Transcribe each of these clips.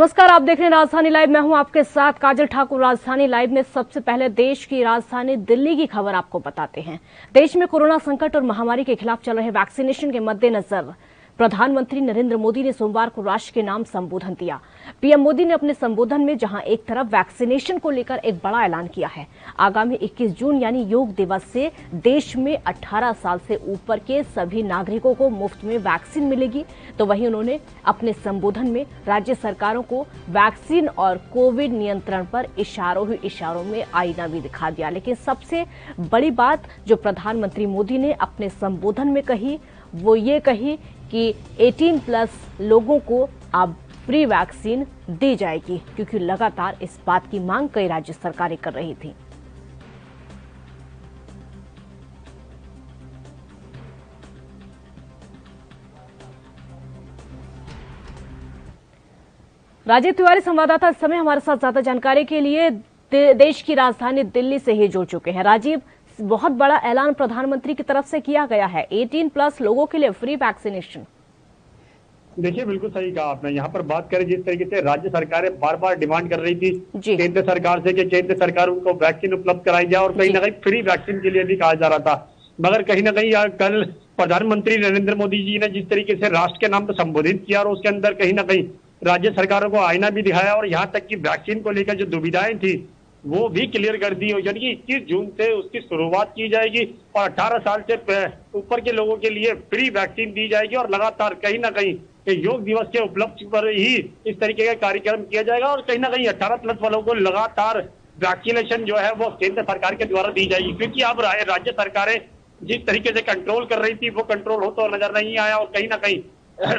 नमस्कार, आप देख रहे हैं राजधानी लाइव। मैं हूं आपके साथ काजल ठाकुर। राजधानी लाइव में सबसे पहले देश की राजधानी दिल्ली की खबर आपको बताते हैं। देश में कोरोना संकट और महामारी के खिलाफ चल रहे वैक्सीनेशन के मद्देनजर प्रधानमंत्री नरेंद्र मोदी ने सोमवार को राष्ट्र के नाम संबोधन दिया। पीएम मोदी ने अपने संबोधन में जहां एक तरफ वैक्सीनेशन को लेकर एक बड़ा ऐलान किया है, आगामी 21 जून यानी योग दिवस से देश में 18 साल से ऊपर के सभी नागरिकों को मुफ्त में वैक्सीन मिलेगी, तो वहीं उन्होंने अपने संबोधन में राज्य सरकारों को वैक्सीन और कोविड नियंत्रण पर इशारों ही इशारों में आईना भी दिखा दिया। लेकिन सबसे बड़ी बात जो प्रधानमंत्री मोदी ने अपने संबोधन में कही वो ये कही कि 18+ लोगों को अब फ्री वैक्सीन दी जाएगी, क्योंकि लगातार इस बात की मांग कई राज्य सरकारें कर रही थी। राजीव तिवारी संवाददाता इस समय हमारे साथ ज्यादा जानकारी के लिए देश की राजधानी दिल्ली से ही जुड़ चुके हैं। राजीव, बहुत बड़ा ऐलान प्रधानमंत्री की तरफ से किया गया है, 18+ लोगों के लिए फ्री वैक्सीनेशन। देखिए, बिल्कुल सही कहा आपने। यहाँ पर बात करें जिस तरीके से राज्य सरकारें बार बार डिमांड कर रही थी केंद्र सरकार से कि केंद्र सरकार उनको वैक्सीन उपलब्ध कराई जाए और कहीं ना कहीं फ्री वैक्सीन के लिए भी कहा जा रहा था, मगर कहीं ना कहीं कल प्रधानमंत्री नरेंद्र मोदी जी ने जिस तरीके से राष्ट्र के नाम पर संबोधित किया और उसके अंदर कहीं ना कहीं राज्य सरकारों को आईना भी दिखाया और यहाँ तक कि वैक्सीन को लेकर जो दुविधाएं थी वो भी क्लियर कर दी, यानी कि 21 जून से उसकी शुरुआत की जाएगी और 18 साल से ऊपर के लोगों के लिए फ्री वैक्सीन दी जाएगी और लगातार कहीं ना कहीं योग दिवस के उपलक्ष्य पर ही इस तरीके का कार्यक्रम किया जाएगा और कहीं ना कहीं 18+ वालों को लगातार वैक्सीनेशन जो है वो केंद्र सरकार के द्वारा दी जाएगी, क्योंकि अब राज्य सरकारें जिस तरीके से कंट्रोल कर रही थी वो कंट्रोल होता तो नजर नहीं आया और कहीं ना कहीं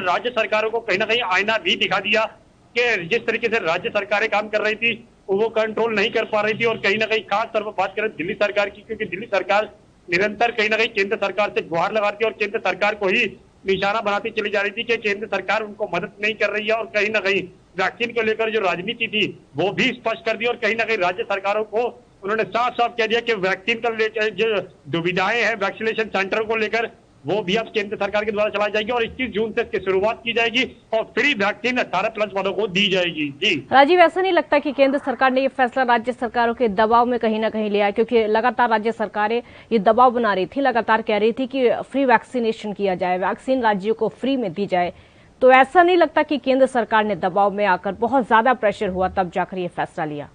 राज्य सरकारों को कहीं ना कहीं आईना भी दिखा दिया कि जिस तरीके से राज्य सरकारें काम कर रही थी वो कंट्रोल नहीं कर पा रही थी। और कहीं ना कहीं खास तौर पर बात करें दिल्ली सरकार की, क्योंकि दिल्ली सरकार निरंतर कहीं ना कहीं केंद्र सरकार से गुहार लगाती और केंद्र सरकार को ही निशाना बनाती चली जा रही थी कि केंद्र सरकार उनको मदद नहीं कर रही है और कहीं ना कहीं वैक्सीन को लेकर जो राजनीति थी वो भी स्पष्ट कर दी और कहीं ना कहीं राज्य सरकारों को उन्होंने साफ साफ कह दिया कि वैक्सीन का जो दुविधाएं हैं वैक्सीनेशन सेंटरों को लेकर वो भी अब केंद्र सरकार के द्वारा चलाई जाएगी और 21 जून से इसकी शुरुआत की जाएगी और फ्री वैक्सीन 18+ वालों को दी जाएगी। जी राजीव, ऐसा नहीं लगता कि केंद्र सरकार ने ये फैसला राज्य सरकारों के दबाव में कहीं ना कहीं लिया है, क्योंकि लगातार राज्य सरकारें ये दबाव बना रही थी, लगातार कह रही थी कि फ्री वैक्सीनेशन किया जाए, वैक्सीन राज्यों को फ्री में दी जाए, तो ऐसा नहीं लगता कि केंद्र सरकार ने दबाव में आकर बहुत ज्यादा प्रेशर हुआ तब जाकर ये फैसला लिया?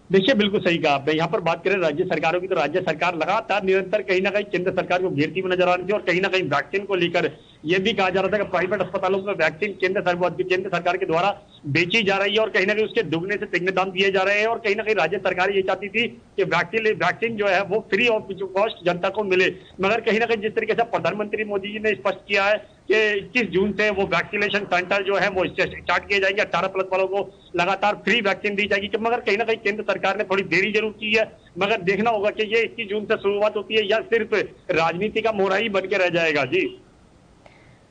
देखिए, बिल्कुल सही कहा आपने। यहाँ पर बात करें राज्य सरकारों की तो राज्य सरकार लगातार निरंतर कहीं ना कहीं केंद्र सरकार को घेरती हुई नजर आ रही थी और कहीं ना कहीं वैक्सीन को लेकर यह भी कहा जा रहा था कि प्राइवेट अस्पतालों में वैक्सीन केंद्र सरकार के द्वारा बेची जा रही है और कहीं ना कहीं उसके दुगने से तिगने दाम दिए जा रहे हैं और कहीं ना कहीं राज्य सरकार ये चाहती थी कि वैक्सीन जो है वो फ्री ऑफ कॉस्ट जनता को मिले, मगर कहीं ना कहीं जिस तरीके से प्रधानमंत्री मोदी जी ने स्पष्ट किया है कि 21 जून से वो वैक्सीनेशन सेंटर जो है वो स्टार्ट किए जाएंगे, 18+ वालों को लगातार फ्री वैक्सीन दी जाएगी, मगर कहीं ना कहीं केंद्र सरकार ने थोड़ी देरी जरूर की है, मगर देखना होगा कि ये 21 जून से शुरुआत होती है या सिर्फ राजनीति का मोहरा ही बन के रह जाएगा। जी,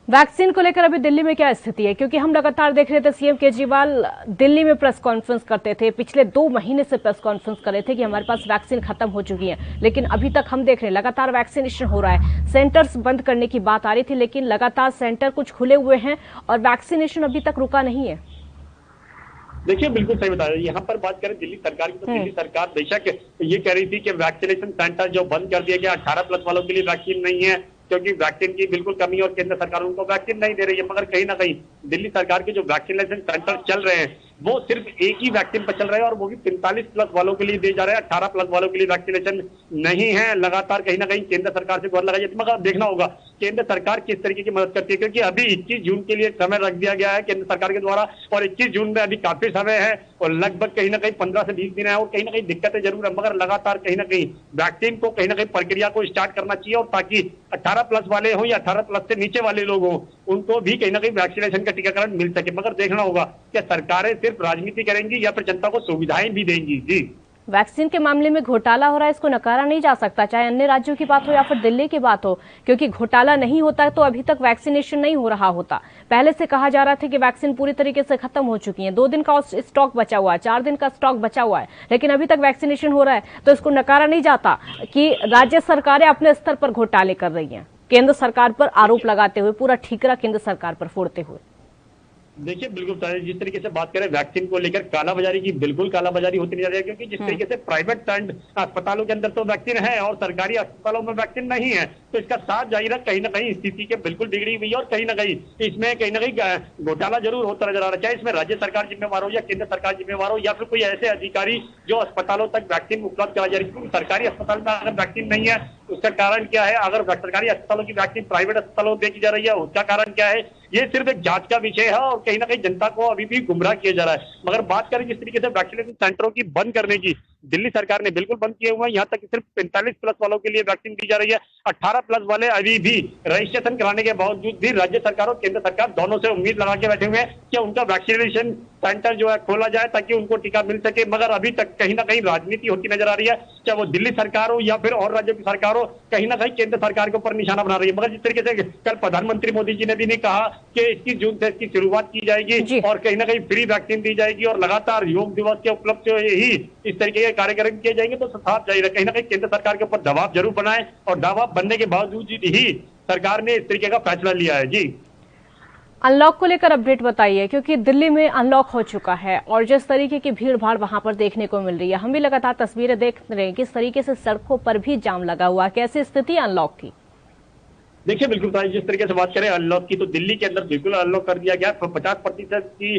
वैक्सीन को लेकर अभी दिल्ली में क्या स्थिति है? क्योंकि हम लगातार देख रहे थे सीएम केजरीवाल दिल्ली में प्रेस कॉन्फ्रेंस करते थे, पिछले 2 महीने से प्रेस कॉन्फ्रेंस कर रहे थे कि हमारे पास वैक्सीन खत्म हो चुकी है, लेकिन अभी तक हम देख रहे हैं लगातार वैक्सीनेशन हो रहा है। सेंटर्स बंद करने की बात आ रही थी, लेकिन लगातार सेंटर कुछ खुले हुए हैं और वैक्सीनेशन अभी तक रुका नहीं है। देखिए, बिल्कुल सही बता रहे। यहाँ पर बात करें दिल्ली सरकार की तो दिल्ली सरकार बेशक ये कह रही थी कि वैक्सीनेशन सेंटर जो बंद कर दिया गया 18+ वालों के लिए वैक्सीन नहीं है, क्योंकि वैक्सीन की बिल्कुल कमी और केंद्र सरकार उनको वैक्सीन नहीं दे रही है, मगर कहीं ना कहीं दिल्ली सरकार के जो वैक्सीनेशन सेंटर चल रहे हैं वो सिर्फ एक ही वैक्सीन पर चल रहे हैं और वो भी 45+ वालों के लिए दिए जा रहे हैं, 18+ वालों के लिए वैक्सीनेशन नहीं है। लगातार कहीं ना कहीं केंद्र सरकार से गुहार लगाई जाती है, मगर देखना होगा केंद्र सरकार किस तरीके की मदद करती है, क्योंकि अभी 21 जून के लिए समय रख दिया गया है केंद्र सरकार के द्वारा और 21 जून में अभी काफी समय है और लगभग कहीं ना कहीं 15 से 20 दिन है और कहीं ना कहीं दिक्कतें जरूर है, मगर लगातार कहीं ना कहीं वैक्सीन को कहीं ना कहीं प्रक्रिया को स्टार्ट करना चाहिए और ताकि 18+ वाले हों या 18+ से नीचे वाले लोग हों उनको भी कहीं ना कहीं वैक्सीनेशन का टीकाकरण मिल सके, मगर देखना होगा कि सरकारें सिर्फ राजनीति करेंगी या फिर जनता को सुविधाएं भी देंगी। जी, वैक्सीन के मामले में घोटाला हो रहा है, इसको नकारा नहीं जा सकता, चाहे अन्य राज्यों की बात हो या फिर दिल्ली की बात हो, क्योंकि घोटाला नहीं होता तो अभी तक वैक्सीनेशन नहीं हो रहा होता। पहले से कहा जा रहा था कि वैक्सीन पूरी तरीके से खत्म हो चुकी है, 2 दिन का स्टॉक बचा हुआ है, 4 दिन का स्टॉक बचा हुआ है, लेकिन अभी तक वैक्सीनेशन हो रहा है, तो इसको नकारा नहीं जाता कि राज्य सरकारें अपने स्तर पर घोटाले कर रही हैं, केंद्र सरकार पर आरोप लगाते हुए, पूरा ठीकरा केंद्र सरकार पर फोड़ते हुए। देखिए बिल्कुल सर, जिस तरीके से बात करें वैक्सीन को लेकर कालाबाजारी की, बिल्कुल कालाबाजारी होती नहीं जा रही है, क्योंकि जिस तरीके से प्राइवेट एंड अस्पतालों के अंदर तो वैक्सीन है और सरकारी अस्पतालों में वैक्सीन नहीं है, तो इसका साफ जाहिर है कहीं ना कहीं स्थिति के बिल्कुल बिगड़ी हुई है और कहीं ना कहीं घोटाला जरूर होता नजर आ रहा है। चाहे इसमें राज्य सरकार जिम्मेवार हो या केंद्र सरकार जिम्मेवार हो या फिर कोई ऐसे अधिकारी जो अस्पतालों तक वैक्सीन उपलब्ध करा जा रही है, क्योंकि सरकारी अस्पताल में अगर वैक्सीन नहीं है उसका कारण क्या है, अगर सरकारी अस्पतालों की वैक्सीन प्राइवेट अस्पतालों में देखी जा रही है उसका कारण क्या है, ये सिर्फ एक जांच का विषय है और कहीं ना कहीं जनता को अभी भी गुमराह किया जा रहा है। मगर बात करें जिस तरीके से वैक्सीनेशन सेंटरों की बंद करने की, दिल्ली सरकार ने बिल्कुल बंद किए हुए हैं। यहाँ तक कि सिर्फ 45 प्लस वालों के लिए वैक्सीन दी जा रही है। 18 प्लस वाले अभी भी रजिस्ट्रेशन कराने के बावजूद भी राज्य सरकार और केंद्र सरकार दोनों से उम्मीद लगा के बैठे हुए हैं कि उनका वैक्सीनेशन सेंटर जो है खोला जाए ताकि उनको टीका मिल सके। मगर अभी तक कहीं ना कहीं राजनीति होती नजर आ रही है, चाहे वो दिल्ली सरकार हो या फिर और राज्यों की सरकार हो, कहीं ना कहीं केंद्र सरकार के ऊपर निशाना बना रही है। मगर जिस तरीके से कल प्रधानमंत्री मोदी जी ने भी नहीं कहा कि 21 जून से इसकी शुरुआत की जाएगी और कहीं ना कहीं फ्री वैक्सीन दी जाएगी और लगातार योग दिवस के उपलक्ष्य ही इस तरीके के कार्यक्रम किए जाएंगे, तो साफ जाहिर है कहीं ना कहीं केंद्र सरकार के ऊपर दबाव जरूर बनाए और दबाव बनने के बावजूद ही सरकार ने इस तरीके का फैसला लिया है। जी, अनलॉक को लेकर अपडेट बताइए, क्योंकि दिल्ली में अनलॉक हो चुका है और जिस तरीके की भीड़ भाड़ वहां पर देखने को मिल रही है, हम भी लगातार तस्वीरें देख रहे हैं किस तरीके से सड़कों पर भी जाम लगा हुआ है। कैसी स्थिति अनलॉक की? देखिए बिल्कुल भाई, जिस तरीके से बात करें अनलॉक की, तो दिल्ली के अंदर बिल्कुल अनलॉक कर दिया गया। 50% की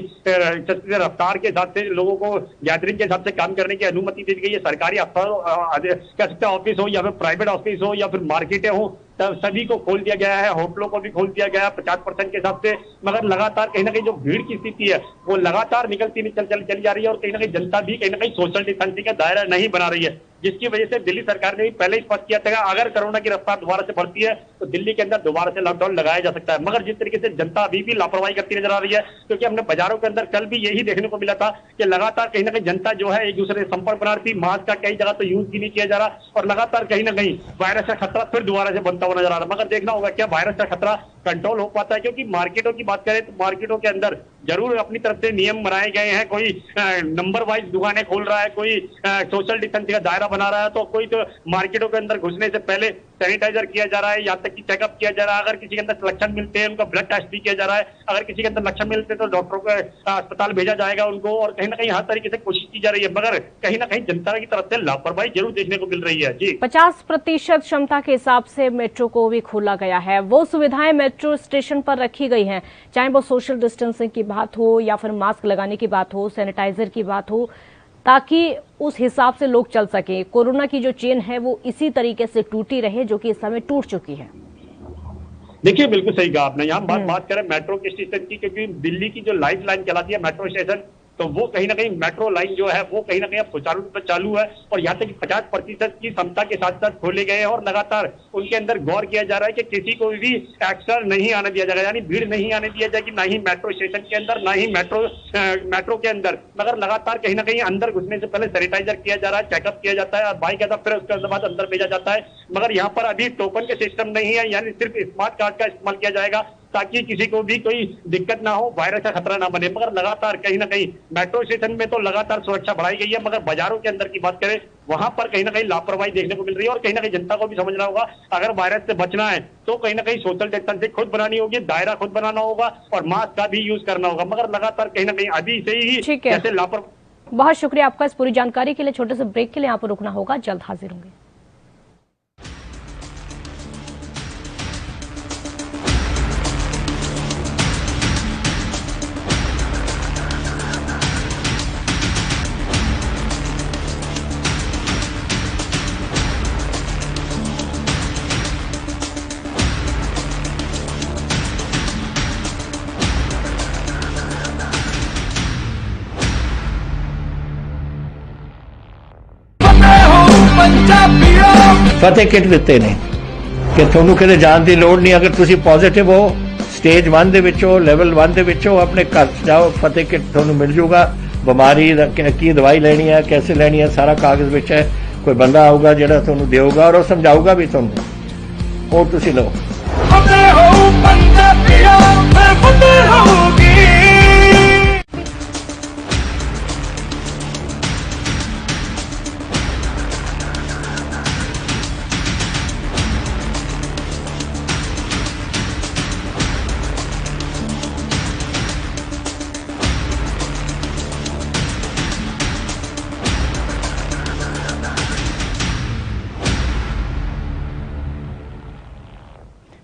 रफ्तार के हिसाब से लोगों को गैदरिंग के हिसाब से काम करने की अनुमति दी गई है। सरकारी ऑफिस हो या फिर प्राइवेट ऑफिस हो या फिर मार्केटें हो, सभी को खोल दिया गया है। होटलों को भी खोल दिया गया है 50% के हिसाब से। मगर लगातार कहीं ना कहीं जो भीड़ की स्थिति है वो लगातार निकलती चली जा रही है और कहीं ना कहीं जनता भी कहीं ना कहीं सोशल डिस्टेंसिंग का दायरा नहीं बना रही है, जिसकी वजह से दिल्ली सरकार ने भी पहले ही स्पष्ट किया था अगर कोरोना की रफ्तार दोबारा से बढ़ती है तो दिल्ली के अंदर दोबारा से लॉकडाउन लगाया जा सकता है। मगर जिस तरीके से जनता अभी भी लापरवाही करती नजर आ रही है, क्योंकि हमने बाजारों के अंदर कल भी यही देखने को मिला था कि लगातार कहीं ना कहीं जनता जो है एक दूसरे से संपर्क बना रही थी। मास्क का कई जगह तो यूज भी नहीं किया जा रहा और लगातार कहीं ना कहीं वायरस का खतरा फिर दोबारा से बनता हुआ नजर आ रहा है। मगर देखना होगा क्या वायरस का खतरा कंट्रोल हो पाता है, क्योंकि मार्केटों की बात करें तो मार्केटों के अंदर जरूर अपनी तरफ से नियम बनाए गए हैं। कोई नंबर वाइज दुकानें खोल रहा है, कोई सोशल डिस्टेंसिंग का दायरा बना रहा है, तो कोई तो मार्केटों के अंदर घुसने से पहले सैनिटाइजर किया जा रहा है, यहाँ तक कि चेकअप किया जा रहा है। अगर किसी के अंदर लक्षण मिलते हैं उनका ब्लड टेस्ट भी किया जा रहा है। अगर किसी के अंदर लक्षण मिलते हैं तो डॉक्टरों को अस्पताल भेजा जाएगा उनको, और कहीं ना कहीं हर तरीके से कोशिश की जा रही है। मगर कहीं ना कहीं जनता की तरफ से लापरवाही जरूर देखने को मिल रही है। जी, 50% क्षमता के हिसाब से मेट्रो को भी खोला गया है। वो सुविधाएं मेट्रो स्टेशन पर रखी गई हैं, चाहे वो सोशल डिस्टेंसिंग की बात हो या फिर मास्क लगाने की बात हो, सैनिटाइजर की बात हो, ताकि उस हिसाब से लोग चल सके। कोरोना की जो चेन है वो इसी तरीके से टूटी रहे जो कि इस समय टूट चुकी है। देखिए बिल्कुल सही कहा आपने। यहाँ बात करें मेट्रो के स्टेशन की, क्योंकि दिल्ली की जो लाइफ लाइन चलाती है मेट्रो स्टेशन, तो वो कहीं ना कहीं मेट्रो लाइन जो है वो कहीं ना कहीं अब सुचारू रूप से चालू है और यहाँ तक 50% की क्षमता के साथ साथ खोले गए हैं और लगातार उनके अंदर गौर किया जा रहा है कि किसी को भी एक्स्ट्रा नहीं आने दिया जाएगा, यानी भीड़ नहीं आने दिया जाएगी, ना ही मेट्रो स्टेशन के अंदर ना ही मेट्रो के अंदर। मगर लगातार कहीं ना कहीं अंदर घुसने से पहले सैनिटाइजर किया जा रहा है, चेकअप किया जाता है, बाइक आता फिर उसके बाद अंदर भेजा जाता है। मगर यहाँ पर अभी टोकन के सिस्टम नहीं है, यानी सिर्फ स्मार्ट कार्ड का इस्तेमाल किया जाएगा ताकि किसी को भी कोई दिक्कत ना हो, वायरस का खतरा ना बने। मगर लगातार कहीं ना कहीं मेट्रो स्टेशन में तो लगातार सुरक्षा बढ़ाई गई है, मगर बाजारों के अंदर की बात करें वहां पर कहीं ना कहीं लापरवाही देखने को मिल रही है और कहीं ना कहीं जनता को भी समझना होगा अगर वायरस से बचना है तो कहीं ना कहीं सोशल डिस्टेंसिंग खुद बनानी होगी, दायरा खुद बनाना होगा और मास्क का भी यूज करना होगा। मगर लगातार कहीं ना कहीं अभी से ही जैसे लापरवाही। बहुत शुक्रिया आपका इस पूरी जानकारी के लिए। छोटे से ब्रेक के लिए यहाँ पर रुकना होगा, जल्द हाजिर होंगे। फतेह किट ਦਿੱਤੇ ਨੇ ਕਿ ਤੁਹਾਨੂੰ ਕਿਤੇ ਜਾਣ ਦੀ ਲੋੜ ਨਹੀਂ। ਅਗਰ ਤੁਸੀਂ ਪੋਜ਼ਿਟਿਵ ਹੋ, ਸਟੇਜ 1 ਦੇ ਵਿੱਚ ਹੋ, ਲੈਵਲ 1 ਦੇ ਵਿੱਚ ਹੋ, ਆਪਣੇ ਘਰ ਜਾਓ, ਫਤਿਹ ਕਿਟ ਤੁਹਾਨੂੰ ਮਿਲ ਜੂਗਾ। ਬਿਮਾਰੀ ਦਾ ਕੀ ਦਵਾਈ ਲੈਣੀ ਹੈ, कैसे ਲੈਣੀ ਹੈ, ਸਾਰਾ ਕਾਗਜ਼ ਵਿੱਚ ਹੈ। ਕੋਈ ਬੰਦਾ ਆਊਗਾ ਜਿਹੜਾ ਤੁਹਾਨੂੰ ਦੇਊਗਾ ਔਰ ਉਹ ਸਮਝਾਊਗਾ ਵੀ ਤੁਹਾਨੂੰ, ਉਹ ਤੁਸੀਂ ਲਓ। ਫਤਿਹ ਹੋ ਪੰਜਾਬੀਓ, ਫਤਿਹ ਹੋਊਗੀ।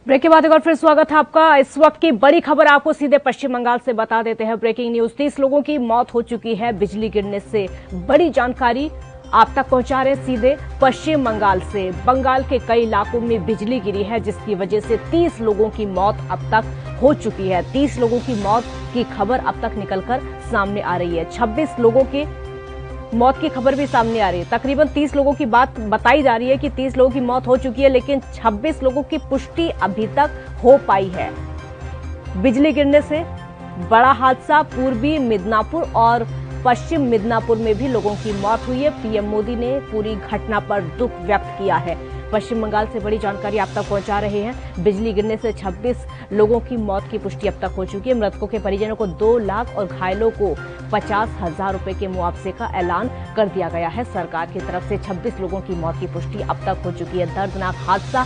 ब्रेक के बाद एक बार फिर स्वागत है आपका। इस वक्त की बड़ी खबर आपको सीधे पश्चिम बंगाल से बता देते हैं। ब्रेकिंग न्यूज, 30 लोगों की मौत हो चुकी है बिजली गिरने से। बड़ी जानकारी आप तक पहुंचा रहे सीधे पश्चिम बंगाल से। बंगाल के कई इलाकों में बिजली गिरी है, जिसकी वजह से 30 लोगों की मौत अब तक हो चुकी है। 30 लोगों की मौत की खबर अब तक निकलकर सामने आ रही है। 26 लोगों के मौत की खबर भी सामने आ रही है। तकरीबन 30 लोगों की बात बताई जा रही है कि 30 लोगों की मौत हो चुकी है, लेकिन 26 लोगों की पुष्टि अभी तक हो पाई है। बिजली गिरने से बड़ा हादसा पूर्वी मिदनापुर और पश्चिम मिदनापुर में भी लोगों की मौत हुई है। पीएम मोदी ने पूरी घटना पर दुख व्यक्त किया है। पश्चिम बंगाल से बड़ी जानकारी आप तक पहुंचा रहे हैं। बिजली गिरने से 26 लोगों की मौत की पुष्टि अब तक हो चुकी है। मृतकों के परिजनों को 2 लाख और घायलों को 50,000 रुपए के मुआवजे का ऐलान कर दिया गया है। सरकार की तरफ से 26 लोगों की मौत की पुष्टि अब तक हो चुकी है। दर्दनाक हादसा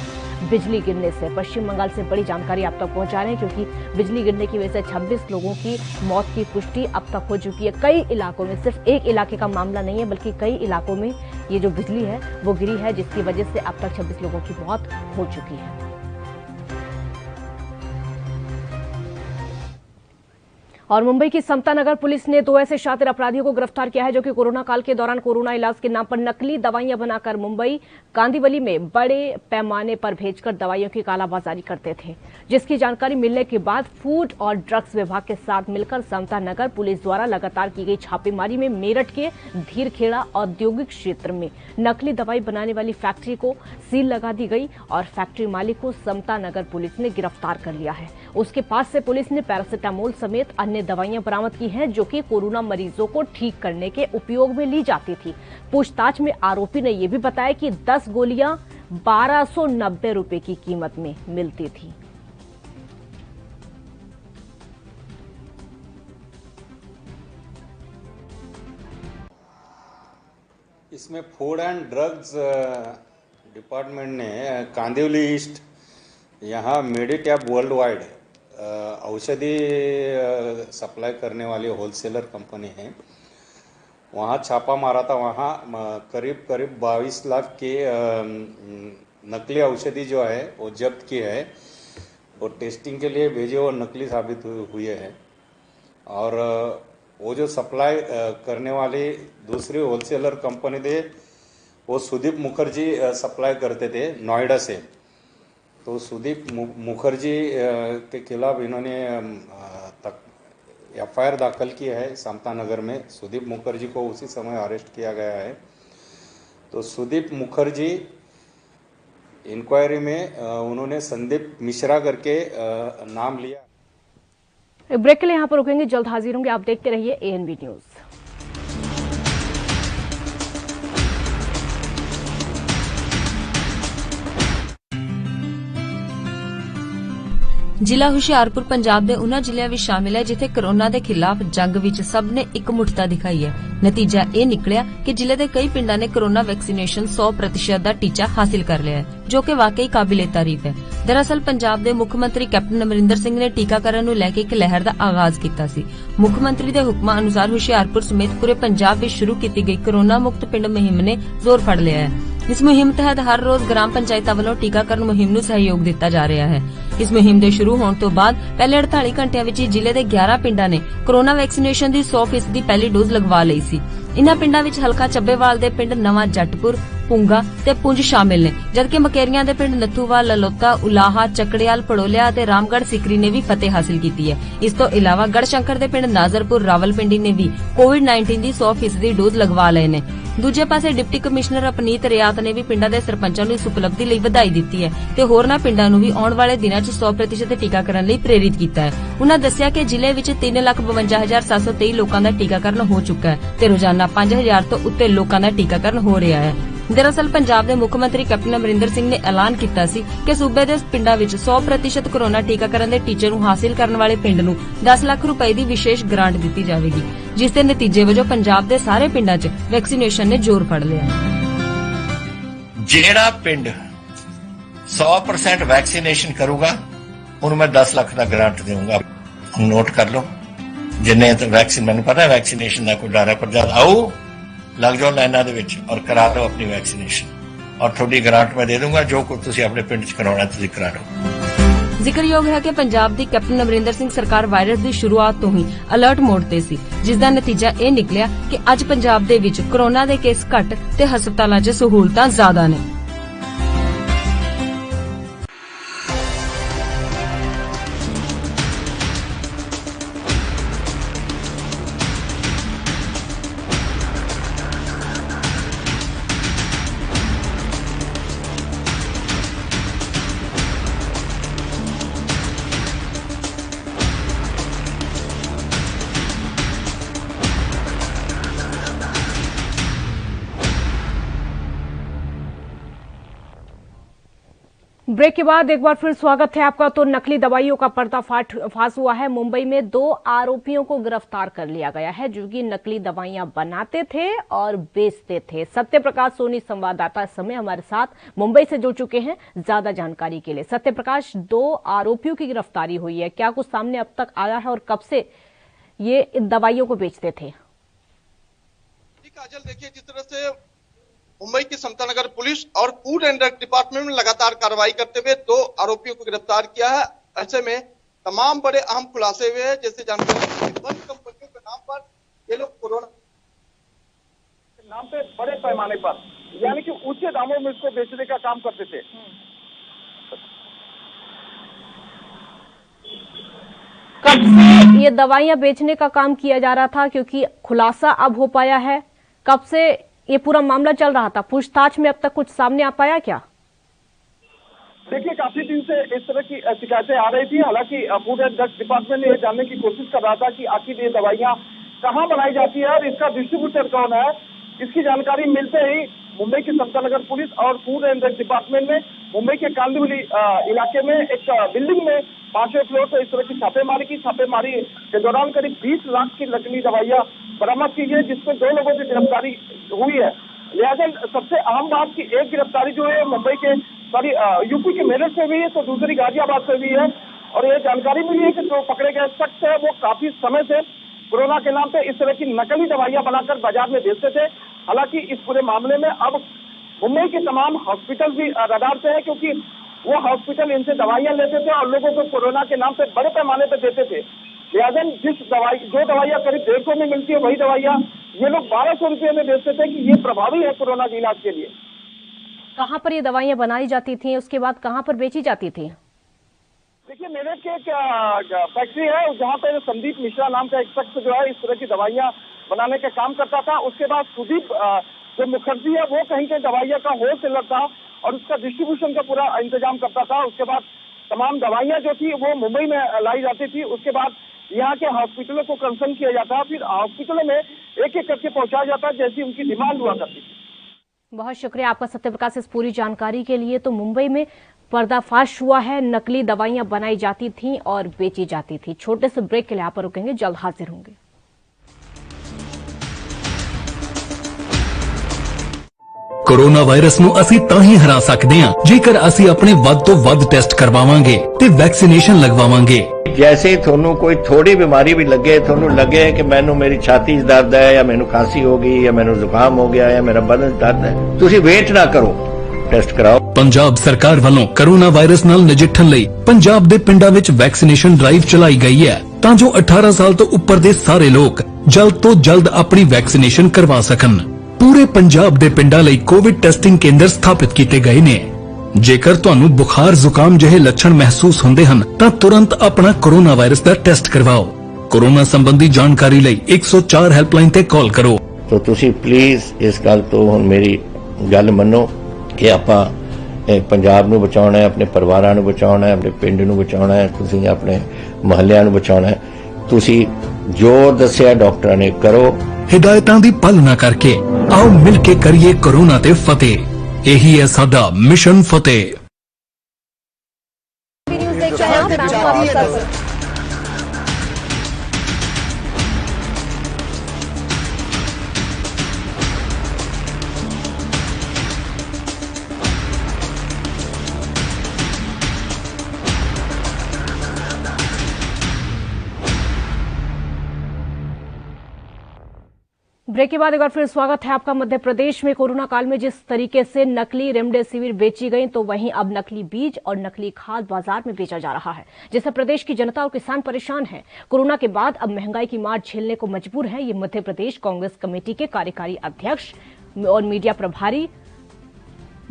बिजली गिरने से। पश्चिम बंगाल से बड़ी जानकारी आप तक पहुंचा रहे हैं, क्योंकि बिजली गिरने की वजह से 26 लोगों की मौत की पुष्टि अब तक हो चुकी है। कई इलाकों में, सिर्फ एक इलाके का मामला नहीं है, बल्कि कई इलाकों में ये जो बिजली है वो गिरी है, जिसकी वजह से अब तक 26 लोगों की मौत हो चुकी है। और मुंबई की समता नगर पुलिस ने 2 ऐसे शातिर अपराधियों को गिरफ्तार किया है, जो कि कोरोना काल के दौरान कोरोना इलाज के नाम पर नकली दवाइयां बनाकर मुंबई कांदिवली में बड़े पैमाने पर भेजकर दवाइयों की कालाबाजारी करते थे। जिसकी जानकारी मिलने के बाद फूड और ड्रग्स विभाग के साथ मिलकर समता नगर पुलिस द्वारा लगातार की गई छापेमारी में मेरठ के धीरखेड़ा औद्योगिक क्षेत्र में नकली दवाई बनाने वाली फैक्ट्री को सील लगा दी गई और फैक्ट्री मालिक को समता नगर पुलिस ने गिरफ्तार कर लिया है। उसके पास से पुलिस ने पैरासिटामोल समेत अन्य दवाइयां बरामद की हैं, जो कि कोरोना मरीजों को ठीक करने के उपयोग में ली जाती थी। पूछताछ में आरोपी ने यह भी बताया कि 10 गोलियां 1290 रुपए की कीमत में मिलती थी। इसमें फूड एंड ड्रग्स डिपार्टमेंट ने कांदिवली ईस्ट यहाँ मेडिटैब वर्ल्ड वाइड औषधि सप्लाई करने वाली होलसेलर कंपनी है, वहाँ छापा मारा था। वहाँ करीब 22 लाख के नकली औषधि जो है वो जब्त की है। वो टेस्टिंग के लिए भेजे, वो नकली साबित हुए हैं। और वो जो सप्लाई करने वाली दूसरी होलसेलर कंपनी थे, वो सुदीप मुखर्जी सप्लाई करते थे नोएडा से। तो सुदीप मुखर्जी के खिलाफ इन्होंने एफआईआर दाखिल की है समता नगर में। सुदीप मुखर्जी को उसी समय अरेस्ट किया गया है। तो सुदीप मुखर्जी इंक्वायरी में उन्होंने संदीप मिश्रा करके नाम लिया। ब्रेक के लिए यहाँ पर रुकेंगे, जल्द हाजिर होंगे। आप देखते रहिए एएनबी न्यूज। ਜ਼ਿਲ੍ਹਾ ਹੁਸ਼ਿਆਰਪੁਰ ਪੰਜਾਬ ਦੇ ਉਹਨਾਂ ਜ਼ਿਲ੍ਹਿਆਂ ਵਿੱਚ ਸ਼ਾਮਿਲ ਹੈ ਜਿੱਥੇ ਕੋਰੋਨਾ ਦੇ ਖਿਲਾਫ ਜੰਗ ਵਿੱਚ ਸਭ ਨੇ ਇਕਮੁੱਠਤਾ ਦਿਖਾਈ ਹੈ। ਨਤੀਜਾ ਇਹ ਨਿਕਲਿਆ ਕਿ ਜ਼ਿਲ੍ਹੇ ਦੇ ਕਈ ਪਿੰਡਾਂ ਨੇ ਕੋਰੋਨਾ ਵੈਕਸੀਨੇਸ਼ਨ 100% ਦਾ ਟੀਚਾ ਹਾਸਿਲ ਕਰ ਲਿਆ ਹੈ, ਜੋ ਕਿ ਵਾਕਈ ਕਾਬਿਲੇ ਤਾਰੀਫ ਹੈ। ਦਰਅਸਲ ਪੰਜਾਬ ਦੇ ਮੁੱਖ ਮੰਤਰੀ ਕੈਪਟਨ ਅਮਰਿੰਦਰ ਸਿੰਘ ਨੇ ਟੀਕਾਕਰਨ ਨੂੰ ਲੈ ਕੇ ਇੱਕ ਲਹਿਰ ਦਾ ਆਗਾਜ਼ ਕੀਤਾ ਸੀ। ਮੁੱਖ ਮੰਤਰੀ ਦੇ ਹੁਕਮਾਂ ਅਨੁਸਾਰ ਹੁਸ਼ਿਆਰਪੁਰ ਸਮੇਤ ਪੂਰੇ ਪੰਜਾਬ ਵਿੱਚ ਸ਼ੁਰੂ ਕੀਤੀ ਗਈ ਕੋਰੋਨਾ ਮੁਕਤ ਪਿੰਡ ਮੁਹਿੰਮ ਨੇ ਜ਼ੋਰ ਫੜ ਲਿਆ ਹੈ। ਇਸ ਮੁਹਿੰਮ ਤਹਿਤ ਹਰ ਰੋਜ਼ ਗ੍ਰਾਮ ਪੰਚਾਇਤਾਂ ਵੱਲੋਂ ਟੀਕਾਕਰਨ ਮੁਹਿੰਮ ਨੂੰ ਸਹਿਯੋਗ ਦਿੱਤਾ ਜਾ ਰਿਹਾ ਹੈ। ਇਸ ਮੁਹਿੰਮ ਦੇ ਸ਼ੁਰੂ ਹੋਣ ਤੋਂ ਬਾਅਦ ਪਹਿਲੇ 48 ਘੰਟਿਆਂ ਵਿੱਚ ਹੀ ਜ਼ਿਲ੍ਹੇ ਦੇ 11 ਪਿੰਡਾਂ ਨੇ ਕੋਰੋਨਾ ਵੈਕਸੀਨੇਸ਼ਨ ਦੀ 100% ਦੀ ਪਹਿਲੀ ਡੋਜ਼ ਲਗਵਾ ਲਈ ਸੀ। ਇਨ੍ਹਾਂ ਪਿੰਡਾਂ ਵਿੱਚ ਹਲਕਾ ਚੱਬੇਵਾਲ ਦੇ ਪਿੰਡ ਨਵਾਂ ਜੱਟਪੁਰ, ਪੁੰਗਾ ਤੇ ਪੁੰਜ ਸ਼ਾਮਿਲ ਨੇ, ਜਦਕਿ ਮਕੇਰੀਆਂ ਦੇ ਪਿੰਡ ਨੱਥੂਵਾਲ, ਲਲੋਤਾ, ਉਲਾਹਾ, ਚੱਕੜਿਆਲ, ਪੜੋਲਿਆ ਅਤੇ ਰਾਮਗੜ੍ਹ ਸਿਕਰੀ ਨੇ ਵੀ ਫਤਿਹ ਹਾਸਿਲ ਕੀਤੀ ਹੈ। ਇਸ ਤੋਂ ਇਲਾਵਾ ਗੜਸ਼ੰਕਰ ਦੇ ਪਿੰਡ ਨਾਜ਼ਰਪੁਰ, ਰਾਵਲਪਿੰਡੀ ਨੇ ਵੀ ਕੋਵਿਡ-19 ਦੀ 100% ਦੀ ਡੋਜ਼ ਲਗਵਾ ਲਏ ਨੇ। ਦੂਜੇ ਪਾਸੇ ਡਿਪਟੀ ਕਮਿਸ਼ਨਰ ਅਪਨੀਤ ਰਿਆਤ ਨੇ ਵੀ ਪਿੰਡਾਂ ਦੇ ਸਰਪੰਚਾਂ ਨੂੰ ਇਸ ਉਪਲਬਧੀ ਲਈ ਵਧਾਈ ਦਿੱਤੀ ਹੈ ਤੇ ਹੋਰਨਾਂ ਪਿੰਡਾਂ ਨੂੰ ਵੀ ਆਉਣ ਵਾਲੇ ਦਿਨਾਂ 'ਚ 100% ਟੀਕਾਕਰਨ ਲਈ ਪ੍ਰੇਰਿਤ ਕੀਤਾ ਹੈ। ਉਨ੍ਹਾਂ ਦੱਸਿਆ ਕਿ ਜ਼ਿਲ੍ਹੇ ਵਿੱਚ 3,52,723 ਲੋਕਾਂ ਦਾ ਟੀਕਾਕਰਨ ਹੋ ਚੁੱਕਾ ਹੈ ਤੇ ਰੋਜ਼ਾਨਾ 5,000 ਤੋਂ ਉੱਤੇ ਲੋਕਾਂ ਦਾ ਟੀਕਾਕਰਨ ਹੋ ਰਿਹਾ ਹੈ। ਦਰਅਸਲ ਪੰਜਾਬ ਦੇ ਮੁੱਖ ਮੰਤਰੀ ਕੈਪਟਨ ਅਮਰਿੰਦਰ ਸਿੰਘ ਨੇ ਐਲਾਨ ਕੀਤਾ ਸੀ ਕਿ ਸੂਬੇ ਦੇ ਪਿੰਡਾਂ ਵਿੱਚ 100% ਕੋਰੋਨਾ ਟੀਕਾਕਰਨ ਦੇ ਟੀਚੇ ਨੂੰ ਹਾਸਿਲ ਕਰਨ ਵਾਲੇ ਪਿੰਡ ਨੂੰ 10 ਲੱਖ ਰੁਪਏ ਦੀ ਵਿਸ਼ੇਸ਼ ਗ੍ਰਾਂਟ ਦਿੱਤੀ ਜਾਵੇਗੀ, ਜਿਸ ਦੇ ਨਤੀਜੇ ਵਜੋਂ ਪੰਜਾਬ ਦੇ ਸਾਰੇ ਪਿੰਡਾਂ 'ਚ ਵੈਕਸੀਨੇਸ਼ਨ ਨੇ ਜ਼ੋਰ ਫੜ ਲਿਆ। ਜਿਹੜਾ ਪਿੰਡ 100% ਵੈਕਸੀਨੇਸ਼ਨ ਕਰੂਗਾ ਉਹਨੂੰ ਮੈਂ 10 ਲੱਖ ਦਾ ਗ੍ਰਾਂਟ ਦੇਵਾਂਗਾ। ਨੋਟ ਕਰ ਲਓ। ਜਿੰਨੇ ਵੈਕਸੀਨ, ਮੈਨੂੰ ਪਤਾ ਵੈਕਸੀਨੇਸ਼ਨ ਦਾ ਕੋਈ ਡਰ ਹੈ, ਪਰ ਜਦ ਆਓ ਲੱਗ ਜਾਓ ਲਾਈਨਾਂ ਦੇ ਵਿੱਚ ਔਰ ਕਰਾ ਦਿਓ ਆਪਣੀ ਵੈਕਸੀਨੇਸ਼ਨ ਔਰ ਤੁਹਾਡੀ ਗ੍ਰਾਂਟ ਮੈਂ ਦੇ ਦੂੰਗਾ। ਜੋ ਕੁਝ ਤੁਸੀਂ ਆਪਣੇ ਪਿੰਡ 'ਚ ਕਰਾਉਣਾ ਤੁਸੀਂ ਕਰਾ ਲਓ। ਜ਼ਿਕਰਯੋਗ ਹੈ ਕਿ ਪੰਜਾਬ ਦੀ ਕੈਪਟਨ ਅਮਰਿੰਦਰ ਸਿੰਘ ਸਰਕਾਰ ਵਾਇਰਸ ਦੀ ਸ਼ੁਰੂਆਤ ਤੋਂ ਹੀ ਅਲਰਟ ਮੋਡ ਤੇ ਸੀ, ਜਿਸ ਦਾ ਨਤੀਜਾ ਇਹ ਨਿਕਲਿਆ ਕਿ ਅੱਜ ਪੰਜਾਬ ਦੇ ਵਿੱਚ ਕੋਰੋਨਾ ਦੇ ਕੇਸ ਘੱਟ ਤੇ ਹਸਪਤਾਲਾਂ 'ਚ ਸਹੂਲਤਾਂ ਜ਼ਿਆਦਾ ਨੇ। ब्रेक के बाद एक बार फिर स्वागत है आपका। तो नकली दवाइयों का पर्दाफाश हुआ है। मुंबई में 2 आरोपियों को गिरफ्तार कर लिया गया है जो कि नकली दवाइयां बनाते थे और बेचते थे। सत्य प्रकाश सोनी संवाददाता इस समय हमारे साथ मुंबई से जुड़ चुके हैं ज्यादा जानकारी के लिए। सत्य प्रकाश, 2 आरोपियों की गिरफ्तारी हुई है, क्या कुछ सामने अब तक आया है और कब से ये इन दवाइयों को बेचते थे? काजल, देखिए जिस तरह से मुंबई की समता नगर पुलिस और फूड एंड ड्रग डिपार्टमेंट में लगातार कार्रवाई करते हुए 2 आरोपियों को गिरफ्तार किया है। ऐसे में तमाम बड़े अहम खुलासे हुए हैं, जैसे जानकारी बंद कंपनियों के नाम पर ये लोग कोरोना के नाम पे बड़े पैमाने पर यानी कि ऊंचे दामों में इसको बेचने का काम करते थे। कब से ये दवाइयां बेचने का काम किया जा रहा था, क्योंकि खुलासा अब हो पाया है? कब से ये पूरा मामला चल रहा था? पूछताछ में अब तक कुछ सामने आ पाया क्या? देखिए, काफी दिन से इस तरह की शिकायतें आ रही थी। हालांकि फूड एंड ड्रग डिपार्टमेंट ने यह जानने की कोशिश कर रहा था कि आखिर ये दवाइयां कहां बनाई जाती है और इसका डिस्ट्रीब्यूटर कौन है। इसकी जानकारी मिलते ही मुंबई की समता नगर पुलिस और फूड एंड ड्रग डिपार्टमेंट ने मुंबई के कांदिवली इलाके में एक बिल्डिंग में 5वें फ्लोर पर इस तरह की छापेमारी की। छापेमारी के दौरान करीब 20 लाख की नकली दवाइयां बरामद की गई, जिसमें 2 लोगों की गिरफ्तारी हुई है। लिहाजा सबसे अहम बात की एक गिरफ्तारी जो है मुंबई के यूपी के मेरठ से हुई है, तो दूसरी गाजियाबाद से हुई है। और ये जानकारी मिली है कि जो पकड़े गए शख्स है वो काफी समय से कोरोना के नाम पे इस तरह की नकली दवाइयां बनाकर बाजार में बेचते थे। हालांकि इस पूरे मामले में अब मुंबई के तमाम हॉस्पिटल भी रडार पे है, क्योंकि वो हॉस्पिटल इनसे दवाइयां लेते थे और लोगों को कोरोना के नाम पे बड़े पैमाने पर देते थे। लिहाजा जो दवाइयां करीब 150 में मिलती है, वही दवाइयां ये लोग 1200 रुपये में बेचते थे कि ये प्रभावी है कोरोना के इलाज के लिए। कहाँ पर ये दवाइयां बनाई जाती थी, उसके बाद कहाँ पर बेची जाती थी? देखिए, मेरठ के एक फैक्ट्री है जहाँ पे संदीप मिश्रा नाम का एक शख्स जो है इस तरह की दवाइयां बनाने का काम करता था। उसके बाद सुदीप जो मुखर्जी है वो कहीं के दवाइयां का होलसेलर था और उसका डिस्ट्रीब्यूशन का पूरा इंतजाम करता था। उसके बाद तमाम दवाइयां जो थी वो मुंबई में लाई जाती थी। उसके बाद यहाँ के हॉस्पिटलों को कंसर्न किया जाता, फिर हॉस्पिटलों में एक एक करके पहुंचाया जाता जैसी उनकी डिमांड हुआ करती थी। बहुत शुक्रिया आपका सत्यप्रकाश इस पूरी जानकारी के लिए। तो मुंबई में पर्दाफाश हुआ है, नकली दवाइयां बनाई जाती थीं और बेची जाती थी। छोटे से ब्रेक के लिए यहाँ पर रुकेंगे, जल्द हाजिर होंगे। कोरोना वायरस ਨੂੰ ਅਸੀਂ ਤਾਂ ਹੀ ਹਰਾ ਸਕਦੇ ਹਾਂ ਜੇਕਰ ਅਸੀਂ ਆਪਣੇ ਵੱਧ ਤੋਂ ਵੱਧ ਟੈਸਟ ਕਰਵਾਵਾਂਗੇ ਤੇ ਵੈਕਸੀਨੇਸ਼ਨ ਲਗਵਾਵਾਂਗੇ। जैसे थोनू कोई थोड़ी बीमारी भी लगे, थोनू लगे कि मैनू मेरी छाती च दर्द है या मैनू खांसी हो गई या मैनू जुकाम हो गया या मेरा बदन दर्द है, तुसी वेट ना करो, टेस्ट कराओ। ਪੰਜਾਬ ਸਰਕਾਰ ਵੱਲੋਂ ਕੋਰੋਨਾ ਵਾਇਰਸ ਨਾਲ ਨਜਿੱਠਣ ਲਈ ਪੰਜਾਬ ਦੇ ਪਿੰਡਾਂ ਵਿੱਚ ਵੈਕਸੀਨੇਸ਼ਨ ਡਰਾਈਵ ਚਲਾਈ ਗਈ ਹੈ ਤਾਂ ਜੋ 18 ਸਾਲ ਤੋਂ ਉੱਪਰ ਦੇ ਸਾਰੇ ਲੋਕ ਜਲਦ ਤੋਂ ਜਲਦ ਆਪਣੀ ਵੈਕਸੀਨੇਸ਼ਨ ਕਰਵਾ ਸਕਣ। ਪੂਰੇ ਪੰਜਾਬ ਦੇ ਪਿੰਡਾਂ ਲਈ ਕੋਵਿਡ ਟੈਸਟਿੰਗ ਕੇਂਦਰ ਸਥਾਪਿਤ ਕੀਤੇ ਗਏ ਨੇ। ਜੇਕਰ ਤੁਹਾਨੂੰ ਬੁਖਾਰ ਜ਼ੁਕਾਮ ਜਿਹੇ ਲੱਛਣ ਮਹਿਸੂਸ ਹੁੰਦੇ ਹਨ ਤਾਂ ਤੁਰੰਤ ਆਪਣਾ ਕੋਰੋਨਾ ਵਾਇਰਸ ਦਾ ਟੈਸਟ ਕਰਵਾਓ। ਕੋਰੋਨਾ ਸੰਬੰਧੀ ਜਾਣਕਾਰੀ ਲਈ 104 ਹੈਲਪਲਾਈਨ ਤੇ ਕਾਲ ਕਰੋ। तो तुसी प्लीज इस गल तो हुण मेरी गल मनो कि आपां पंजाब नूं बचाउणा है, अपने परिवारां नूं बचाउणा है, अपने पिंड नूं बचाउणा है, तुसी अपने महल्लिਆਂ नूं बचाउणा है। तुसी जो दस्सिया डॉक्टरां ने करो। हिदायतां दी पालना करके आओ मिल के करिए कोरोना ते फतेह। यही है साडा मिशन फतेह। ब्रेक के बाद एक बार फिर स्वागत है आपका। मध्य प्रदेश में कोरोना काल में जिस तरीके से नकली रेमडेसिविर बेची गई, तो वहीं अब नकली बीज और नकली खाद बाजार में बेचा जा रहा है, जिससे प्रदेश की जनता और किसान परेशान हैं। कोरोना के बाद अब महंगाई की मार झेलने को मजबूर है, ये मध्य प्रदेश कांग्रेस कमेटी के कार्यकारी अध्यक्ष और मीडिया प्रभारी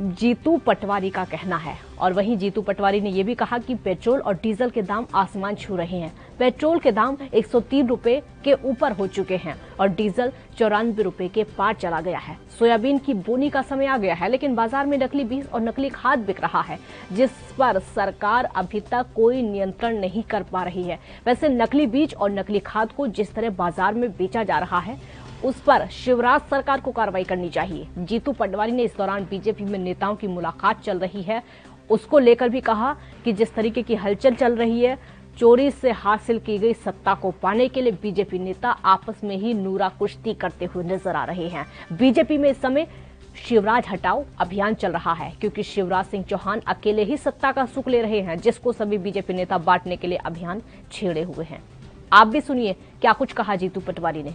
जीतू पटवारी का कहना है। और वहीं जीतू पटवारी ने यह भी कहा कि पेट्रोल और डीजल के दाम आसमान छू रहे हैं। पेट्रोल के दाम 103 रुपए के ऊपर हो चुके हैं और डीजल 94 रुपए के पार चला गया है। सोयाबीन की बोनी का समय आ गया है, लेकिन बाजार में नकली बीज और नकली खाद बिक रहा है, जिस पर सरकार अभी तक कोई नियंत्रण नहीं कर पा रही है। वैसे नकली बीज और नकली खाद को जिस तरह बाजार में बेचा जा रहा है, उस पर शिवराज सरकार को कार्रवाई करनी चाहिए। जीतू पटवारी ने इस दौरान बीजेपी में नेताओं की मुलाकात चल रही है, उसको लेकर भी कहा कि जिस तरीके की हलचल चल रही है, चोरी से हासिल की गई सत्ता को पाने के लिए बीजेपी नेता आपस में ही नूरा कुश्ती करते हुए नजर आ रहे हैं। बीजेपी में इस समय शिवराज हटाओ अभियान चल रहा है, क्योंकि शिवराज सिंह चौहान अकेले ही सत्ता का सुख ले रहे हैं, जिसको सभी बीजेपी नेता बांटने के लिए अभियान छेड़े हुए हैं। आप भी सुनिए क्या कुछ कहा जीतू पटवारी ने।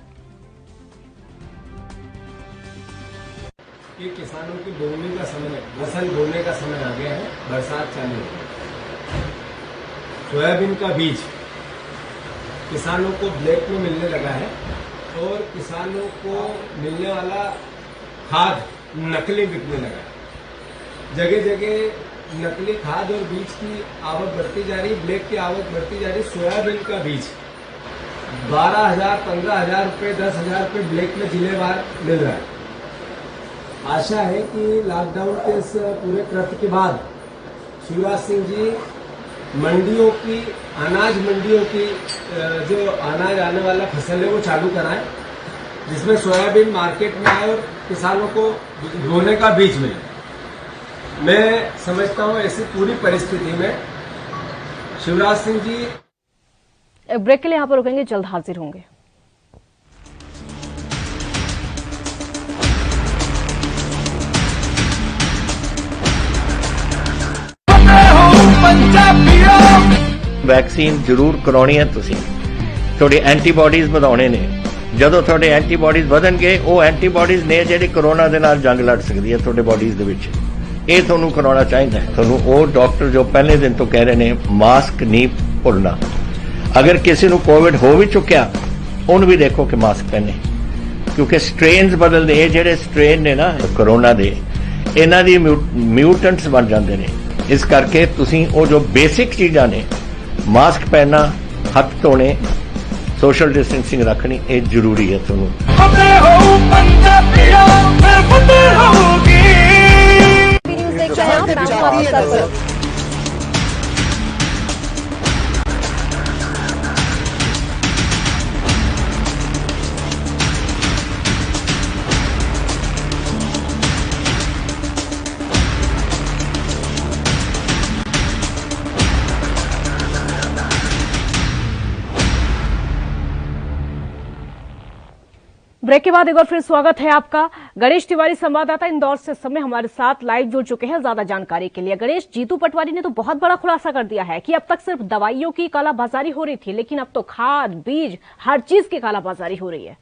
कि किसानों की बोने का समय, फसल बोने का समय आ गया है, बरसात चालू है। सोयाबीन का बीज किसानों को ब्लैक में मिलने लगा है और किसानों को मिलने वाला खाद नकली बिकने लगा है। जगह जगह नकली खाद और बीज की आवक बढ़ती जा रही, ब्लैक की आवक बढ़ती जा रही। सोयाबीन का बीज 12,000, 15,000 रुपये, 10,000 रुपये ब्लैक में जिलेवार मिल रहा है। आशा है कि लॉकडाउन के इस पूरे कृत्य के बाद शिवराज सिंह जी मंडियों की, अनाज मंडियों की जो अनाज आने वाला फसल है वो चालू कराएं, जिसमें सोयाबीन मार्केट में आए और किसानों को बोने का बीज मिले। मैं समझता हूं ऐसी पूरी परिस्थिति में शिवराज सिंह जी। ब्रेक के लिए यहां पर रुकेंगे, जल्द हाजिर होंगे। वैक्सीन जरूर करानी है। तुसी थोड़ी एंटीबॉडीज ਵਧਾਉਣੇ ਨੇ। ਜਦੋਂ ਤੁਹਾਡੇ ਐਂਟੀਬॉडीज ਵਧਣਗੇ, ਉਹ ਐਂਟੀਬॉडीज ਨੇ ਜਿਹੜੀ ਕੋਰੋਨਾ ਦੇ ਨਾਲ ਜੰਗ ਲੜ ਸਕਦੀ ਹੈ ਤੁਹਾਡੇ ਬॉडीज ਦੇ ਵਿੱਚ। ਇਹ ਤੁਹਾਨੂੰ ਕਰਾਉਣਾ ਚਾਹੀਦਾ ਹੈ। ਤੁਹਾਨੂੰ ਉਹ ਡਾਕਟਰ ਜੋ ਪਹਿਲੇ ਦਿਨ ਤੋਂ ਕਹਿ ਰਹੇ ਨੇ ਮਾਸਕ ਨਹੀਂ ਭੁੱਲਣਾ। ਅਗਰ ਕਿਸੇ ਨੂੰ ਕੋਵਿਡ ਹੋ ਵੀ ਚੁੱਕਿਆ, ਉਹਨੂੰ ਵੀ ਦੇਖੋ ਕਿ ਮਾਸਕ ਪਹਿਨੇ, ਕਿਉਂਕਿ ਸਟ੍ਰੇਨਸ ਬਦਲਦੇ। ਇਹ ਜਿਹੜੇ ਸਟ੍ਰੇਨ ਨੇ ਨਾ ਕੋਰੋਨਾ ਦੇ, ਇਹਨਾਂ ਦੀ ਮਿਊਟੈਂਟਸ ਬਣ ਜਾਂਦੇ ਨੇ। ਇਸ ਕਰਕੇ ਤੁਸੀਂ ਉਹ ਜੋ ਬੇਸਿਕ ਚੀਜ਼ਾਂ ਨੇ, ਮਾਸਕ ਪਹਿਨਣਾ, ਹੱਥ ਧੋਣੇ, सोशल डिस्टेंसिंग रखनी ये जरूरी है। ਤੁਹਾਨੂੰ ब्रेक के बाद एक बार फिर स्वागत है आपका। गणेश तिवारी संवाददाता इंदौर से समय हमारे साथ लाइव जुड़ चुके हैं ज्यादा जानकारी के लिए। गणेश, जीतू पटवारी ने तो बहुत बड़ा खुलासा कर दिया है कि अब तक सिर्फ दवाइयों की कालाबाजारी हो रही थी, लेकिन अब तो खाद, बीज, हर चीज की कालाबाजारी हो रही है।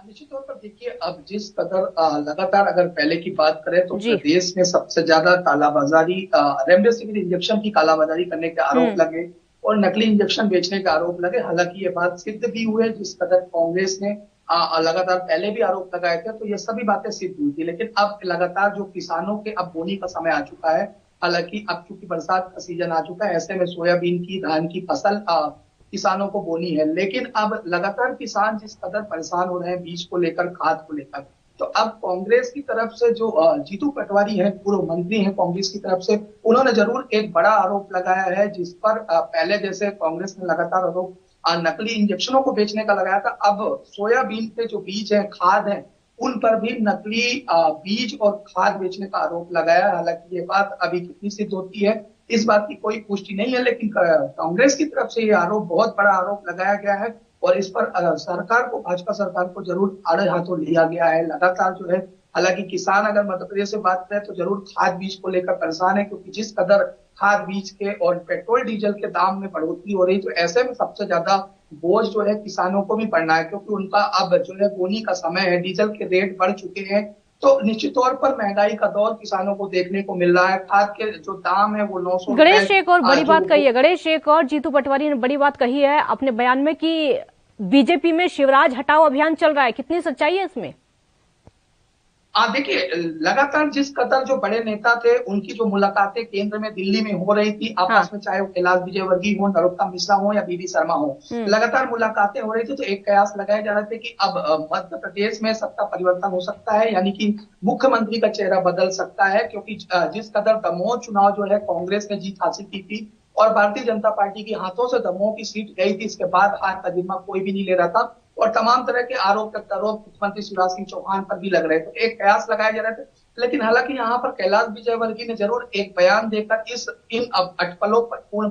निश्चित तौर पर देखिए, अब जिस कदर लगातार अगर पहले की बात करें तो प्रदेश में सबसे ज्यादा कालाबाजारी, रेमडेसिविर इंजेक्शन की कालाबाजारी करने के आरोप लगे और नकली इंजेक्शन बेचने के आरोप लगे। हालांकि ये बात सिद्ध भी हुई, जिस कदर कांग्रेस ने लगातार पहले भी आरोप लगाए थे, तो ये सभी बातें सिद्ध हुई थी। लेकिन अब लगातार जो किसानों के अब बोनी का समय आ चुका है, हालांकि अब चूंकि बरसात का सीजन आ चुका है, ऐसे में सोयाबीन की, धान की फसल किसानों को बोनी है। लेकिन अब लगातार किसान जिस कदर परेशान हो रहे हैं बीज को लेकर, खाद को लेकर, तो अब कांग्रेस की तरफ से जो जीतू पटवारी हैं, पूर्व मंत्री हैं कांग्रेस की तरफ से, उन्होंने जरूर एक बड़ा आरोप लगाया है, जिस पर पहले जैसे कांग्रेस ने लगातार आरोप नकली इंजेक्शनों को बेचने का लगाया था, अब सोयाबीन के जो बीज हैं, खाद हैं, उन पर भी नकली बीज और खाद बेचने का आरोप लगाया। हालांकि ये बात अभी कितनी सिद्ध होती है इस बात की कोई पुष्टि नहीं है, लेकिन कांग्रेस की तरफ से ये आरोप, बहुत बड़ा आरोप लगाया गया है और इस पर सरकार को, भाजपा सरकार को जरूर आड़े हाथों लिया गया है। लगातार जो है हालांकि किसान अगर मध्य प्रदेश से बात करें तो जरूर खाद बीज को लेकर परेशान है, क्योंकि जिस कदर खाद बीज के और पेट्रोल डीजल के दाम में बढ़ोतरी हो रही, तो ऐसे में सबसे ज्यादा बोझ जो है किसानों को भी पड़ना है, क्योंकि उनका अब जो है बोनी का समय है, डीजल के रेट बढ़ चुके हैं, तो निश्चित तौर पर महंगाई का दौर किसानों को देखने को मिल रहा है। खाद के जो दाम है वो 900। गणेश एक और बड़ी बात कही है, गणेश एक और जीतू पटवारी ने बड़ी बात कही है अपने बयान में कि बीजेपी में शिवराज हटाओ अभियान चल रहा है, कितनी सच्चाई है इसमें? देखिए, लगातार जिस कदर जो बड़े नेता थे उनकी जो मुलाकातें केंद्र में दिल्ली में हो रही थी आपस में, चाहे वो कैलाश विजयवर्गीय हो, नरोत्तम मिश्रा हो या बीडी शर्मा हो, लगातार मुलाकातें हो रही थी, तो एक कयास लगाए जा रहे थे कि अब मध्य प्रदेश में सत्ता परिवर्तन हो सकता है, यानी कि मुख्यमंत्री का चेहरा बदल सकता है, क्योंकि जिस कदर दमोह चुनाव जो है कांग्रेस ने जीत हासिल की थी और भारतीय जनता पार्टी के हाथों से दमोह की सीट गई थी, इसके बाद हार का जिम्मा कोई भी नहीं ले रहा था और तमाम तरह के आरोप प्रत्यारोप मुख्यमंत्री शिवराज सिंह चौहान पर भी लग रहे थे, एक कयास लगाए जा रहे थे। लेकिन हालांकि यहाँ पर कैलाश विजयवर्गीय ने जरूर एक बयान देकर इन अटकलों पर पूर्ण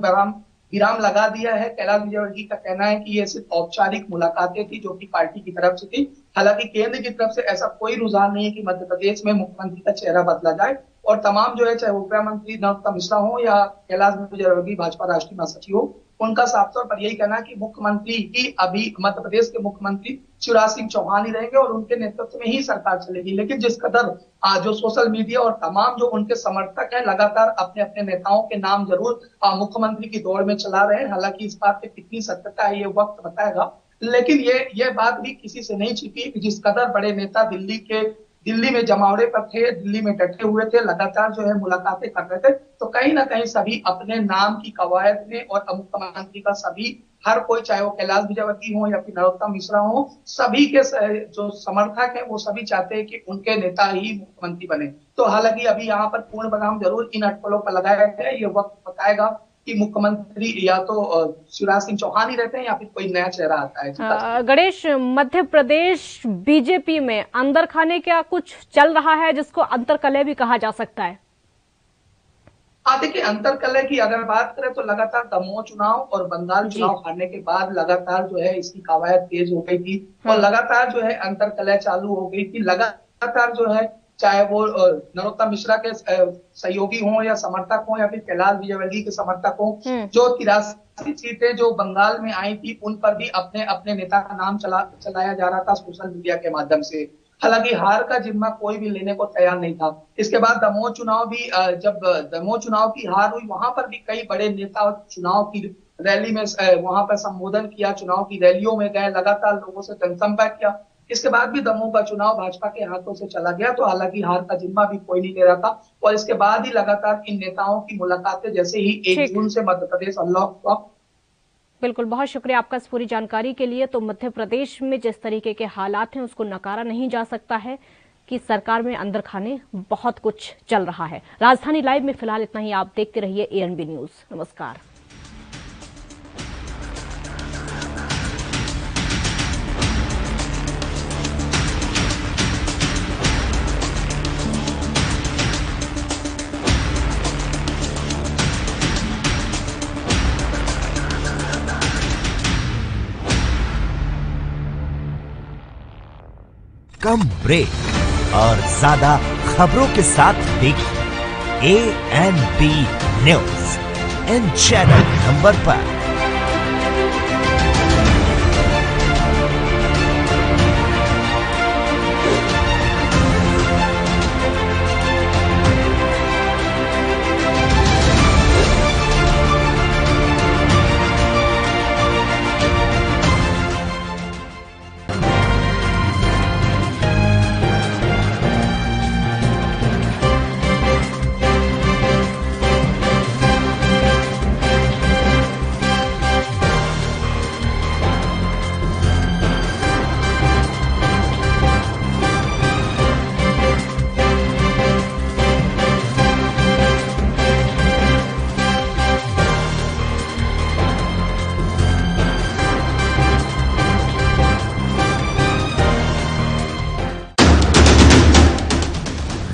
विराम लगा दिया है। कैलाश विजयवर्गीय का कहना है कि ये सिर्फ औपचारिक मुलाकातें थी जो कि पार्टी की तरफ से थी, हालांकि केंद्र की तरफ से ऐसा कोई रुझान नहीं है कि मध्य प्रदेश में मुख्यमंत्री का चेहरा बदला जाए। और तमाम जो है, चाहे वो गृह मंत्री नरोत्तम मिश्रा हो या कैलाश विजयवर्गीय भाजपा राष्ट्रीय महासचिव हो, उनका साफ तौर पर यही कहना है कि मुख्यमंत्री ही अभी मध्य प्रदेश के मुख्यमंत्री शिवराज सिंह चौहान ही रहेंगे और उनके नेतृत्व में ही सरकार चलेगी। लेकिन जिस कदर जो सोशल मीडिया और तमाम जो उनके समर्थक हैं लगातार अपने अपने नेताओं के नाम जरूर मुख्यमंत्री की दौड़ में चला रहे हैं, हालांकि इस बात पे कितनी सत्यता है ये वक्त बताएगा, लेकिन ये बात भी किसी से नहीं छिपी कि जिस कदर बड़े नेता दिल्ली में जमावड़े पर थे, दिल्ली में डटे हुए थे, लगातार जो है मुलाकातें कर रहे थे, तो कहीं ना कहीं सभी अपने नाम की कवायद में और मुख्यमंत्री का सभी हर कोई, चाहे वो कैलाश विजयवर्गीय हो या फिर नरोत्तम मिश्रा हो, सभी के जो समर्थक हैं वो सभी चाहते हैं कि उनके नेता ही मुख्यमंत्री बने। तो हालांकि अभी यहाँ पर पूर्ण विराम जरूर इन अटकलों पर लगाया गया है, ये वक्त बताएगा कि मुख्यमंत्री या तो शिवराज सिंह चौहान ही रहते हैं या फिर कोई नया चेहरा आता है। गणेश, मध्य प्रदेश बीजेपी में अंदर खाने क्या कुछ चल रहा है जिसको अंतरकलह भी कहा जा सकता है? देखिए, अंतरकलह की अगर बात करें तो लगातार दमोह चुनाव और बंगाल चुनाव हारने के बाद लगातार जो है इसकी कवायद तेज हो गई थी और लगातार जो है अंतरकलह चालू हो गई थी। लगातार जो है, चाहे वो नरोत्तम मिश्रा के सहयोगी हों या समर्थक हों या फिर कैलाश विजयवर्गीय के समर्थक हों, जो 83 सीटें जो बंगाल में आई थी उन पर भी अपने अपने नेता का नाम चलाया जा रहा था सोशल मीडिया के माध्यम से। हालांकि हार का जिम्मा कोई भी लेने को तैयार नहीं था। इसके बाद दमोह चुनाव भी, जब दमोह चुनाव की हार हुई, वहां पर भी कई बड़े नेता चुनाव की रैली में वहां पर संबोधन किया, चुनाव की रैलियों में गए, लगातार लोगों से जनसंपर्क किया। इसके बाद भी दमोह का चुनाव भाजपा के हाथों से चला गया, तो हालांकि हार का जिम्मा भी कोई नहीं ले रहा था। और इसके बाद ही लगातार इन नेताओं की मुलाकातें जैसे ही 1 जून से मध्य प्रदेश अनलॉक हुआ। बिल्कुल, बहुत शुक्रिया आपका इस पूरी जानकारी के लिए। तो मध्य प्रदेश में जिस तरीके के हालात हैं उसको नकारा नहीं जा सकता है कि सरकार में अंदर खाने बहुत कुछ चल रहा है। राजधानी लाइव में फिलहाल इतना ही। आप देखते रहिए ANB न्यूज। नमस्कार। कम ब्रेक और ज्यादा खबरों के साथ देखिए ANB news in channel number पर।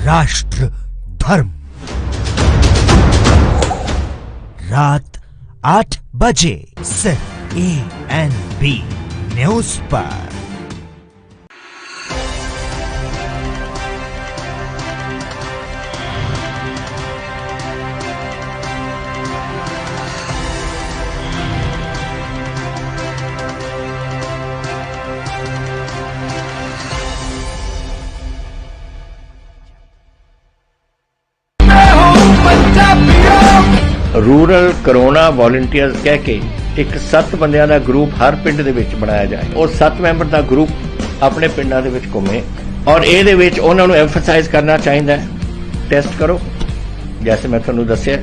राष्ट्र धर्म रात 8 बजे सिर्फ ANB न्यूज पर। ਰੂਰਲ ਕਰੋਨਾ ਵੋਲੰਟੀਅਰਸ ਕਹਿ ਕੇ ਇੱਕ 7 ਬੰਦਿਆਂ ਦਾ ਗਰੁੱਪ ਹਰ ਪਿੰਡ ਦੇ ਵਿੱਚ ਬਣਾਇਆ ਜਾਏ। ਉਹ 7 ਮੈਂਬਰ ਦਾ ਗਰੁੱਪ ਆਪਣੇ ਪਿੰਡਾਂ ਦੇ ਵਿੱਚ ਘੁੰਮੇ ਔਰ ਇਹਦੇ ਵਿੱਚ ਉਹਨਾਂ ਨੂੰ ਐਮਫਸਾਈਜ਼ ਕਰਨਾ ਚਾਹੀਦਾ ਹੈ ਟੈਸਟ ਕਰੋ, ਜੈਸੇ ਮੈਂ ਤੁਹਾਨੂੰ ਦੱਸਿਆ।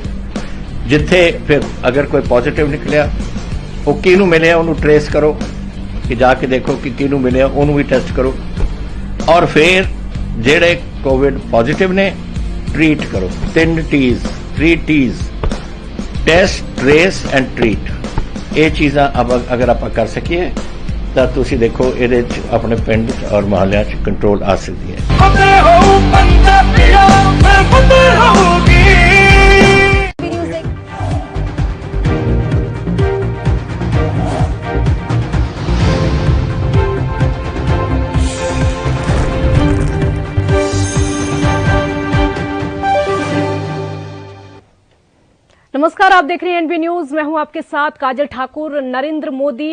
ਜਿੱਥੇ ਫਿਰ ਅਗਰ ਕੋਈ ਪੋਜ਼ਿਟਿਵ ਨਿਕਲਿਆ ਉਹ ਕਿਹਨੂੰ ਮਿਲਿਆ ਉਹਨੂੰ ਟ੍ਰੇਸ ਕਰੋ ਕਿ ਜਾ ਕੇ ਦੇਖੋ ਕਿ ਕਿਹਨੂੰ ਮਿਲਿਆ ਉਹਨੂੰ ਵੀ ਟੈਸਟ ਕਰੋ ਔਰ ਫਿਰ ਜਿਹੜੇ ਕੋਵਿਡ ਪੋਜ਼ਿਟਿਵ ਨੇ ट्रीट करो। 3 T's test, trace and treat. ये चीज़ां अगर आप कर सकिए तो तुसी देखो ये अपने पिंड और मोहल्ले कंट्रोल आ सकती है। नमस्कार, आप देख रहे हैं एनबी न्यूज। मैं हूं आपके साथ काजल ठाकुर। नरेंद्र मोदी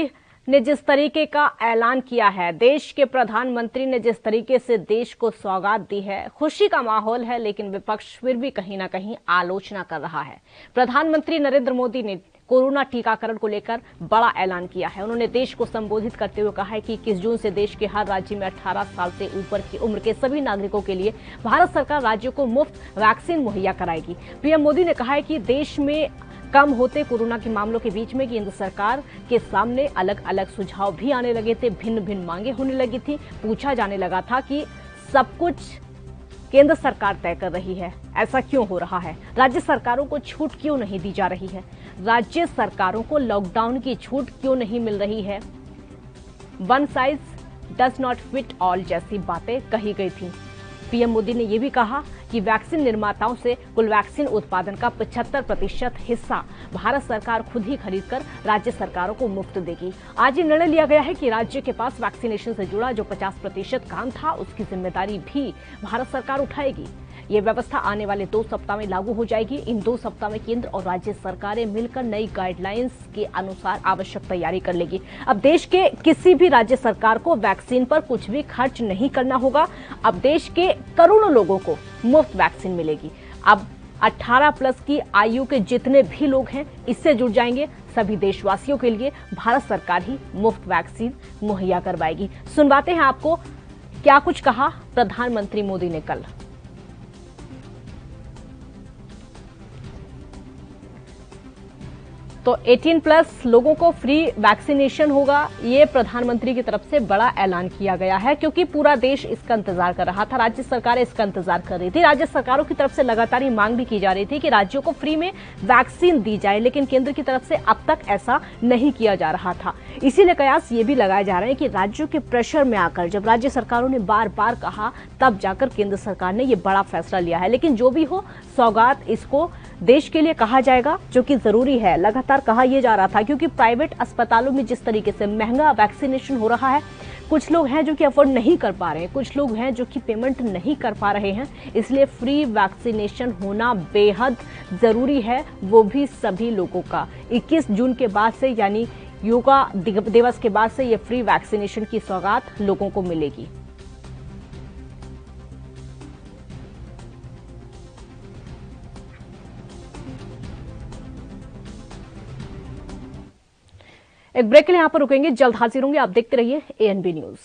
ने जिस तरीके का ऐलान किया है, देश के प्रधानमंत्री ने जिस तरीके से देश को सौगात दी है, खुशी का माहौल है, लेकिन विपक्ष फिर भी कहीं ना कहीं आलोचना कर रहा है। प्रधानमंत्री नरेंद्र मोदी ने कोरोना टीकाकरण को लेकर बड़ा ऐलान किया है। उन्होंने देश को संबोधित करते हुए कहा है कि 21 जून से देश के हर राज्य में 18 साल से ऊपर की उम्र के सभी नागरिकों के लिए भारत सरकार राज्यों को मुफ्त वैक्सीन मुहैया कराएगी। पीएम मोदी ने कहा है कि देश में कम होते कोरोना के मामलों के बीच में केंद्र सरकार के सामने अलग अलग सुझाव भी आने लगे थे, भिन्न भिन्न मांगे होने लगी थी। पूछा जाने लगा था कि सब कुछ केंद्र सरकार तय कर रही है, ऐसा क्यों हो रहा है? राज्य सरकारों को छूट क्यों नहीं दी जा रही है? राज्य सरकारों को लॉकडाउन की छूट क्यों नहीं मिल रही है? One size does not fit all जैसी बातें कही गई थी। पीएम मोदी ने यह भी कहा कि वैक्सीन निर्माताओं से कुल वैक्सीन उत्पादन का 75% हिस्सा भारत सरकार खुद ही खरीदकर राज्य सरकारों को मुफ्त देगी। आज ये निर्णय लिया गया है कि राज्य के पास वैक्सीनेशन से जुड़ा जो 50% काम था, उसकी जिम्मेदारी भी भारत सरकार उठाएगी। ये व्यवस्था आने वाले 2 सप्ताह में लागू हो जाएगी। इन 2 सप्ताह में केंद्र और राज्य सरकारें मिलकर नई गाइडलाइंस के अनुसार आवश्यक तैयारी कर लेगी। अब देश के किसी भी राज्य सरकार को वैक्सीन पर कुछ भी खर्च नहीं करना होगा। अब देश के करोड़ों लोगों को मुफ्त वैक्सीन मिलेगी। अब 18+ की आयु के जितने भी लोग हैं इससे जुड़ जाएंगे। सभी देशवासियों के लिए भारत सरकार ही मुफ्त वैक्सीन मुहैया करवाएगी। सुनवाते हैं आपको क्या कुछ कहा प्रधानमंत्री मोदी ने कल। तो 18+ लोगों को फ्री वैक्सीनेशन होगा, ये प्रधानमंत्री की तरफ से बड़ा ऐलान किया गया है, क्योंकि पूरा देश इसका इंतजार कर रहा था। राज्य सरकारें इसका इंतजार कर रही थी। राज्य सरकारों की तरफ से लगातार ये मांग भी की जा रही थी कि राज्यों को फ्री में वैक्सीन दी जाए, लेकिन केंद्र की तरफ से अब तक ऐसा नहीं किया जा रहा था। इसीलिए कयास ये भी लगाए जा रहे हैं कि राज्यों के प्रेशर में आकर जब राज्य सरकारों ने बार बार कहा, तब जाकर केंद्र सरकार ने ये बड़ा फैसला लिया है। लेकिन जो भी हो, सौगात इसको देश के लिए कहा जाएगा, जो कि जरूरी है। लगातार कहा यह जा रहा था, क्योंकि प्राइवेट अस्पतालों में जिस तरीके से महंगा वैक्सीनेशन हो रहा है, कुछ लोग हैं जो कि अफोर्ड नहीं कर पा रहे हैं, कुछ लोग हैं जो कि पेमेंट नहीं कर पा रहे हैं। इसलिए फ्री वैक्सीनेशन होना बेहद जरूरी है, वो भी सभी लोगों का। 21 जून के बाद से, यानी योगा दिवस के बाद से, ये फ्री वैक्सीनेशन की सौगात लोगों को मिलेगी। एक ब्रेक के लिए यहां पर रुकेंगे, जल्द हाजिर होंगे। आप देखते रहिए एएनबी न्यूज।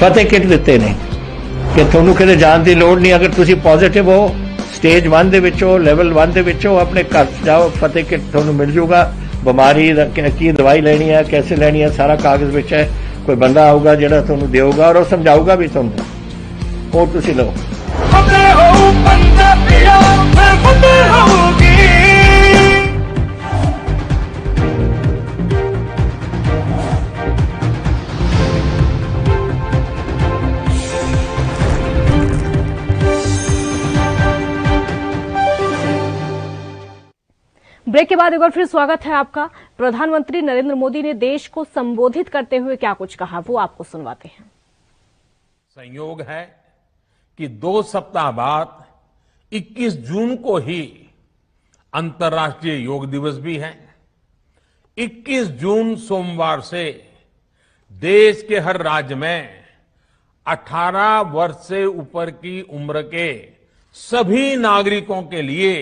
फतेह किट ਦਿੱਤੇ ਨੇ ਕਿ ਤੁਹਾਨੂੰ ਕਿਤੇ ਜਾਣ ਦੀ ਲੋੜ ਨਹੀਂ। ਅਗਰ ਤੁਸੀਂ ਪੋਜ਼ਿਟਿਵ ਹੋ, स्टेज 1 ਦੇ ਵਿੱਚ ਹੋ, ਲੈਵਲ 1 ਦੇ ਵਿੱਚ ਹੋ, ਆਪਣੇ ਘਰ ਜਾਓ, ਫਤਿਹ ਕਿਟ ਤੁਹਾਨੂੰ ਮਿਲ ਜੂਗਾ। ਬਿਮਾਰੀ ਦਾ ਕੀ ਦਵਾਈ ਲੈਣੀ ਹੈ, कैसे ਲੈਣੀ ਹੈ, ਸਾਰਾ ਕਾਗਜ਼ ਵਿੱਚ ਹੈ। ਕੋਈ ਬੰਦਾ ਆਊਗਾ ਜਿਹੜਾ ਤੁਹਾਨੂੰ ਦੇਊਗਾ ਔਰ ਉਹ ਸਮਝਾਊਗਾ ਵੀ ਤੁਹਾਨੂੰ, ਉਹ ਤੁਸੀਂ ਲਓ। ਫਤਿਹ ਹੋ ਪੰਜਾਬੀਓ, ਫਿਰ ਫਤਿਹ ਹੋਊਗੀ। ब्रेक के बाद एक बार फिर स्वागत है आपका। प्रधानमंत्री नरेंद्र मोदी ने देश को संबोधित करते हुए क्या कुछ कहा, वो आपको सुनवाते हैं। संयोग है कि 2 सप्ताह बाद 21 जून को ही अंतर्राष्ट्रीय योग दिवस भी है। 21 जून सोमवार से देश के हर राज्य में 18 वर्ष से ऊपर की उम्र के सभी नागरिकों के लिए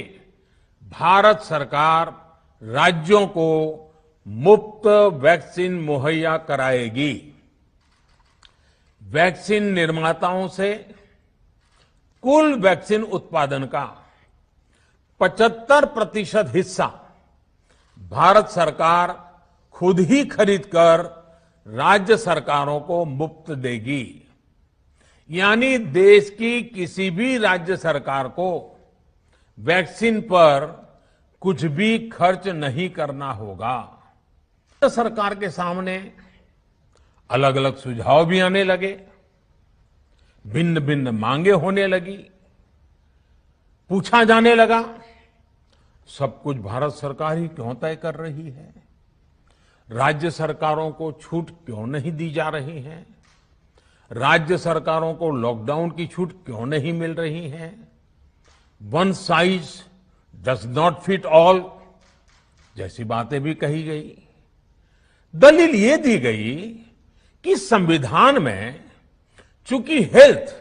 भारत सरकार राज्यों को मुफ्त वैक्सीन मुहैया कराएगी। वैक्सीन निर्माताओं से कुल वैक्सीन उत्पादन का 75% हिस्सा भारत सरकार खुद ही खरीदकर राज्य सरकारों को मुफ्त देगी। यानी देश की किसी भी राज्य सरकार को वैक्सीन पर कुछ भी खर्च नहीं करना होगा। सरकार के सामने अलग अलग सुझाव भी आने लगे, भिन्न भिन्न मांगे होने लगी, पूछा जाने लगा सब कुछ भारत सरकार ही क्यों तय कर रही है, राज्य सरकारों को छूट क्यों नहीं दी जा रही है, राज्य सरकारों को लॉकडाउन की छूट क्यों नहीं मिल रही है, one size does not fit all जैसी बातें भी कही गई। दलील ये दी गई कि संविधान में चूंकि हेल्थ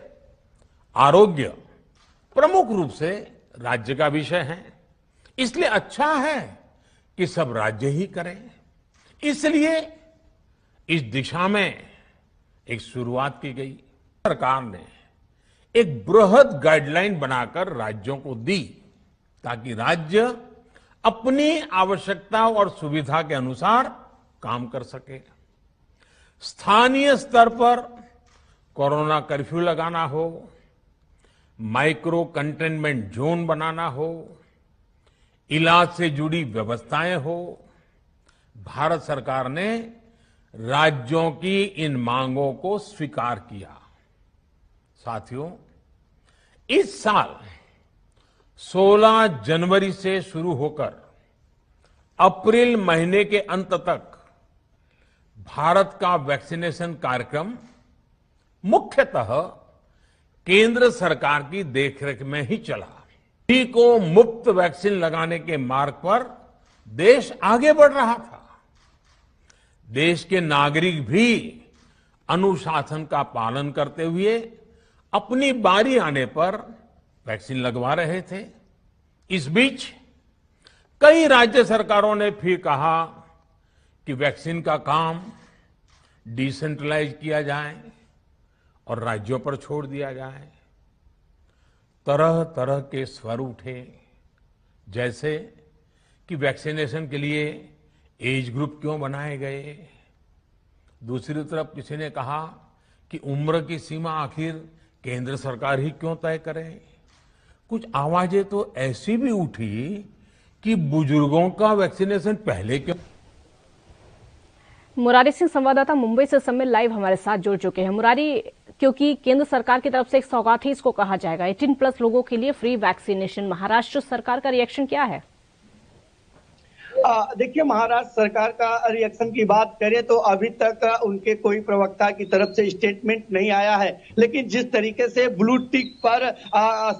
आरोग्य प्रमुख रूप से राज्य का विषय है, इसलिए अच्छा है कि सब राज्य ही करें। इसलिए इस दिशा में एक शुरुआत की गई। सरकार ने एक बृहद गाइडलाइन बनाकर राज्यों को दी ताकि राज्य अपनी आवश्यकता और सुविधा के अनुसार काम कर सके। स्थानीय स्तर पर कोरोना कर्फ्यू लगाना हो, माइक्रो कंटेनमेंट जोन बनाना हो, इलाज से जुड़ी व्यवस्थाएं हो, भारत सरकार ने राज्यों की इन मांगों को स्वीकार किया। साथियों, इस साल 16 जनवरी से शुरू होकर अप्रैल महीने के अंत तक भारत का वैक्सीनेशन कार्यक्रम मुख्यतः केंद्र सरकार की देखरेख में ही चला। सभी को मुफ्त वैक्सीन लगाने के मार्ग पर देश आगे बढ़ रहा था। देश के नागरिक भी अनुशासन का पालन करते हुए अपनी बारी आने पर वैक्सीन लगवा रहे थे। इस बीच कई राज्य सरकारों ने फिर कहा कि वैक्सीन का काम डिसेंट्रलाइज किया जाए और राज्यों पर छोड़ दिया जाए। तरह तरह के स्वर उठे, जैसे कि वैक्सीनेशन के लिए एज ग्रुप क्यों बनाए गए। दूसरी तरफ किसी ने कहा कि उम्र की सीमा आखिर केंद्र सरकार ही क्यों तय करे। कुछ आवाजें तो ऐसी भी उठी कि बुजुर्गों का वैक्सीनेशन पहले क्यों। मुरारी सिंह संवाददाता मुंबई से समय लाइव हमारे साथ जुड़ चुके हैं। मुरारी, क्योंकि केंद्र सरकार की तरफ से एक सौगात ही इसको कहा जाएगा, 18+ लोगों के लिए फ्री वैक्सीनेशन, महाराष्ट्र सरकार का रिएक्शन क्या है? देखिए, महाराष्ट्र सरकार का रिएक्शन की बात करें तो अभी तक उनके कोई प्रवक्ता की तरफ से स्टेटमेंट नहीं आया है। लेकिन जिस तरीके से ब्लू टिक पर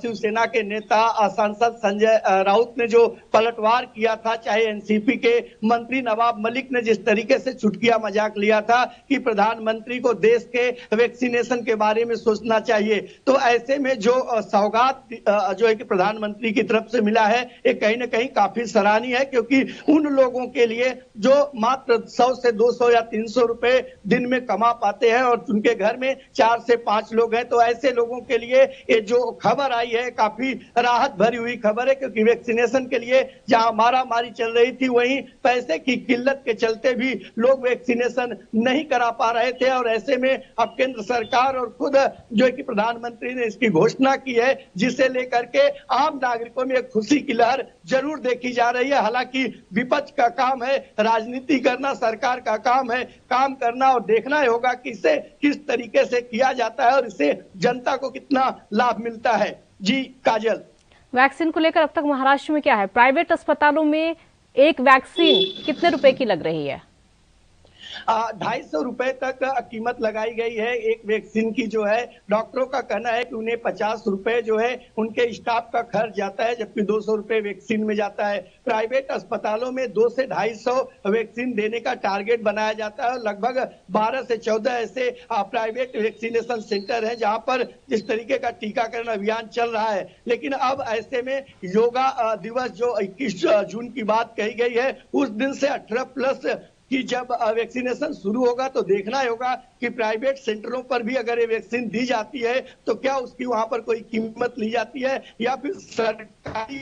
शिवसेना के नेता सांसद संजय राउत ने जो पलटवार किया था, चाहे एनसीपी के मंत्री नवाब मलिक ने जिस तरीके से चुटकिया मजाक लिया था कि प्रधानमंत्री को देश के वैक्सीनेशन के बारे में सोचना चाहिए, तो ऐसे में जो सौगात जो है कि प्रधानमंत्री की तरफ से मिला है, ये कहीं ना कहीं काफी सराहनीय है। क्योंकि उन लोगों के लिए जो मात्र 100 से 200 या 300 रुपए दिन में कमा पाते हैं और उनके घर में 4 से 5 लोग हैं, तो ऐसे लोगों के लिए ये जो खबर आई है काफी राहत भरी हुई खबर है। क्योंकि वैक्सीनेशन के लिए जहां मारामारी चल रही थी, वहीं पैसे की किल्लत के चलते भी लोग वैक्सीनेशन नहीं करा पा रहे थे। और ऐसे में अब केंद्र सरकार और खुद जो है कि प्रधानमंत्री ने इसकी घोषणा की है, जिसे लेकर के आम नागरिकों में एक खुशी की लहर जरूर देखी जा रही है। हालांकि विपक्ष का काम है राजनीति करना, सरकार का काम है काम करना, और देखना होगा कि इसे किस तरीके से किया जाता है और इससे जनता को कितना लाभ मिलता है। जी काजल, वैक्सीन को लेकर अब तक महाराष्ट्र में क्या है? प्राइवेट अस्पतालों में एक वैक्सीन कितने रुपए की लग रही है? 250 रुपए तक कीमत लगाई गई है एक वैक्सीन की जो है। डॉक्टरों का कहना है कि उन्हें 50 रुपए जो है उनके स्टाफ का खर्च जाता है, जबकि 200 रुपए वैक्सीन में जाता है। प्राइवेट अस्पतालों में 200 से 250 वैक्सीन देने का टारगेट बनाया जाता है। लगभग 12 से 14 ऐसे प्राइवेट वैक्सीनेशन सेंटर हैं जहां पर इस तरीके का टीकाकरण अभियान चल रहा है। लेकिन अब ऐसे में योगा दिवस जो 21 जून की बात कही गई है, उस दिन से 18+ कि जब वैक्सीनेशन शुरू होगा तो देखना होगा कि प्राइवेट सेंटरों पर भी अगर ये वैक्सीन दी जाती है तो क्या उसकी वहां पर कोई कीमत ली जाती है या फिर सरकारी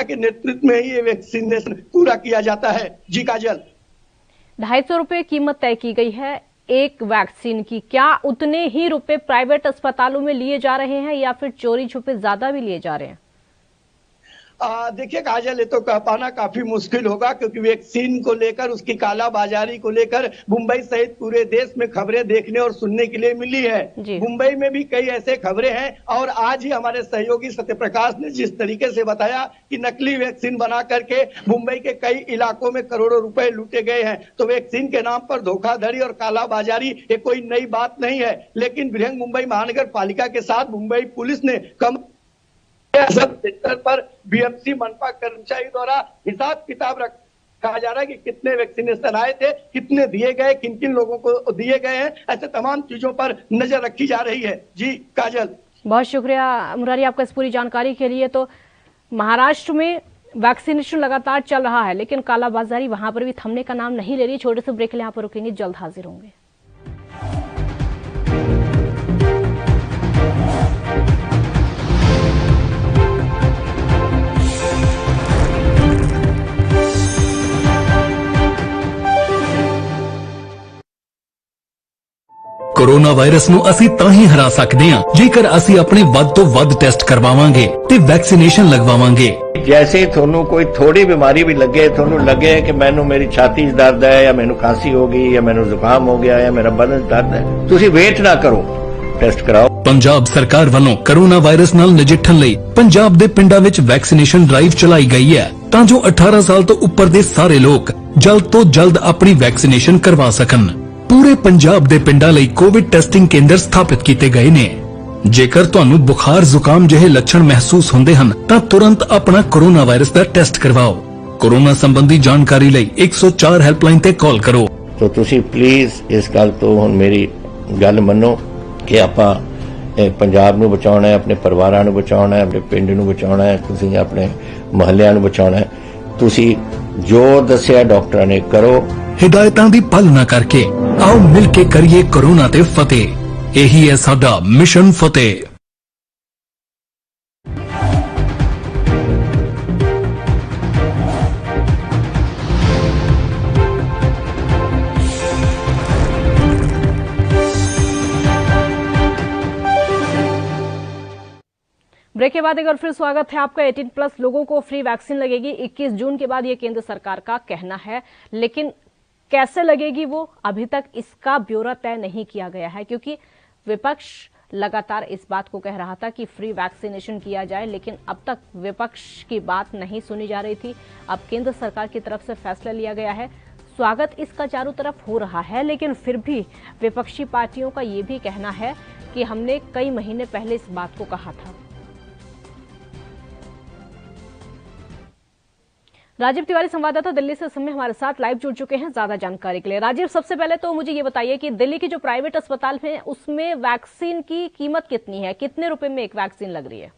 के नेतृत्व में ही ये वैक्सीनेशन पूरा किया जाता है। जी काजल, 250 रुपए कीमत तय की गई है एक वैक्सीन की। क्या उतने ही रुपए प्राइवेट अस्पतालों में लिए जा रहे हैं या फिर चोरी छुपे ज्यादा भी लिए जा रहे हैं? देखिए काजल, ये तो कह पाना काफी मुश्किल होगा क्योंकि वैक्सीन को लेकर, उसकी कालाबाजारी को लेकर मुंबई सहित पूरे देश में खबरें देखने और सुनने के लिए मिली है। मुंबई में भी कई ऐसे खबरें हैं और आज ही हमारे सहयोगी सत्यप्रकाश ने जिस तरीके से बताया कि नकली वैक्सीन बना करके मुंबई के कई इलाकों में करोड़ों रुपए लूटे गए हैं, तो वैक्सीन के नाम पर धोखाधड़ी और कालाबाजारी ये कोई नई बात नहीं है। लेकिन बृहन मुंबई महानगर पालिका के साथ मुंबई पुलिस ने सब सेंटर पर बीएमसी मनपा कर्मचारी द्वारा हिसाब किताब रखा जा रहा है कि कितने वैक्सीनेशन आए थे, कितने दिए गए, किन किन लोगों को दिए गए हैं, ऐसे तमाम चीजों पर नजर रखी जा रही है। जी काजल, बहुत शुक्रिया मुरारी आपका इस पूरी जानकारी के लिए। तो महाराष्ट्र में वैक्सीनेशन लगातार चल रहा है लेकिन कालाबाजारी वहां पर भी थमने का नाम नहीं ले रही। छोटे से ब्रेक के लिए यहाँ पर रुकेंगे, जल्द हाजिर होंगे। कोरोना वायरस ਨੂੰ ਅਸੀਂ ਤਾਂ ਹੀ ਹਰਾ ਸਕਦੇ ਹਾਂ ਜੇਕਰ ਅਸੀਂ ਆਪਣੇ ਵੱਧ ਤੋਂ ਵੱਧ ਟੈਸਟ ਕਰਵਾਵਾਂਗੇ ਤੇ ਵੈਕਸੀਨੇਸ਼ਨ ਲਗਵਾਵਾਂਗੇ। जैसे ਤੁਹਾਨੂੰ ਕੋਈ ਥੋੜੀ ਬਿਮਾਰੀ ਵੀ ਲੱਗੇ, ਤੁਹਾਨੂੰ ਲੱਗੇ ਕਿ ਮੈਨੂੰ ਮੇਰੀ ਛਾਤੀ 'ਚ ਦਰਦ ਹੈ ਜਾਂ ਮੈਨੂੰ ਖਾਂਸੀ ਹੋ ਗਈ ਜਾਂ ਮੈਨੂੰ ਜ਼ੁਕਾਮ ਹੋ ਗਿਆ ਜਾਂ ਮੇਰਾ ਬਦਨ ਦਰਦ ਹੈ, ਤੁਸੀਂ ਵੇਟ ਨਾ ਕਰੋ, ਟੈਸਟ ਕਰਾਓ। ਪੰਜਾਬ ਸਰਕਾਰ ਵੱਲੋਂ ਕੋਰੋਨਾ ਵਾਇਰਸ ਨਾਲ ਨਜਿੱਠਣ ਲਈ ਪੰਜਾਬ ਦੇ ਪਿੰਡਾਂ ਵਿੱਚ ਵੈਕਸੀਨੇਸ਼ਨ ਡਰਾਈਵ ਚਲਾਈ ਗਈ ਹੈ ਤਾਂ ਜੋ 18 ਸਾਲ ਤੋਂ ਉੱਪਰ ਦੇ ਸਾਰੇ ਲੋਕ ਜਲਦ ਤੋਂ ਜਲਦ ਆਪਣੀ ਵੈਕਸੀਨੇਸ਼ਨ ਕਰਵਾ ਸਕਣ। ਪੂਰੇ ਪੰਜਾਬ ਦੇ ਪਿੰਡਾਂ ਲਈ ਕੋਵਿਡ ਟੈਸਟਿੰਗ ਕੇਂਦਰ ਸਥਾਪਿਤ ਕੀਤੇ ਗਏ ਨੇ। ਜੇਕਰ ਤੁਹਾਨੂੰ ਬੁਖਾਰ ਜ਼ੁਕਾਮ ਜਿਹੇ ਲੱਛਣ ਮਹਿਸੂਸ ਹੁੰਦੇ ਹਨ ਤਾਂ ਤੁਰੰਤ ਆਪਣਾ ਕੋਰੋਨਾ ਵਾਇਰਸ ਦਾ ਟੈਸਟ ਕਰਵਾਓ। ਕੋਰੋਨਾ ਸੰਬੰਧੀ ਜਾਣਕਾਰੀ ਲਈ 104 ਹੈਲਪਲਾਈਨ ਤੇ ਕਾਲ ਕਰੋ। तो ਤੁਸੀਂ ਪਲੀਜ਼ ਇਸ ਗੱਲ ਤੋਂ ਹੁਣ ਮੇਰੀ ਗੱਲ ਮੰਨੋ ਕਿ ਆਪਾਂ ਪੰਜਾਬ ਨੂੰ ਬਚਾਉਣਾ ਹੈ, ਆਪਣੇ ਪਰਿਵਾਰਾਂ ਨੂੰ ਬਚਾਉਣਾ ਹੈ, ਆਪਣੇ ਪਿੰਡ ਨੂੰ ਬਚਾਉਣਾ ਹੈ, ਤੁਸੀਂ ਆਪਣੇ ਮੁਹੱਲਿਆਂ ਨੂੰ ਬਚਾਉਣਾ ਹੈ। ਤੁਸੀਂ ਜੋ ਦੱਸਿਆ ਡਾਕਟਰਾਂ ਨੇ ਕਰੋ। ਹਿਦਾਇਤਾਂ ਦੀ ਪਾਲਣਾ ਕਰਕੇ ਆਓ ਮਿਲ ਕੇ ਕਰੀਏ ਕੋਰੋਨਾ ਤੇ ਫਤਿਹ। ਇਹੀ ਹੈ ਸਾਡਾ ਮਿਸ਼ਨ ਫਤਿਹ। ब्रेक के बाद एक बार फिर स्वागत है आपका। 18+ लोगों को फ्री वैक्सीन लगेगी 21 जून के बाद, ये केंद्र सरकार का कहना है। लेकिन कैसे लगेगी वो अभी तक इसका ब्यौरा तय नहीं किया गया है, क्योंकि विपक्ष लगातार इस बात को कह रहा था कि फ्री वैक्सीनेशन किया जाए, लेकिन अब तक विपक्ष की बात नहीं सुनी जा रही थी। अब केंद्र सरकार की तरफ से फैसला लिया गया है। स्वागत इसका चारों तरफ हो रहा है, लेकिन फिर भी विपक्षी पार्टियों का ये भी कहना है कि हमने कई महीने पहले इस बात को कहा था। राजीव तिवारी संवाददाता दिल्ली से इस समय हमारे साथ लाइव जुड़ चुके हैं ज्यादा जानकारी के लिए। राजीव, सबसे पहले तो मुझे ये बताइए कि दिल्ली की जो प्राइवेट अस्पताल है उसमें वैक्सीन की कीमत कितनी है, कितने रुपए में एक वैक्सीन लग रही है?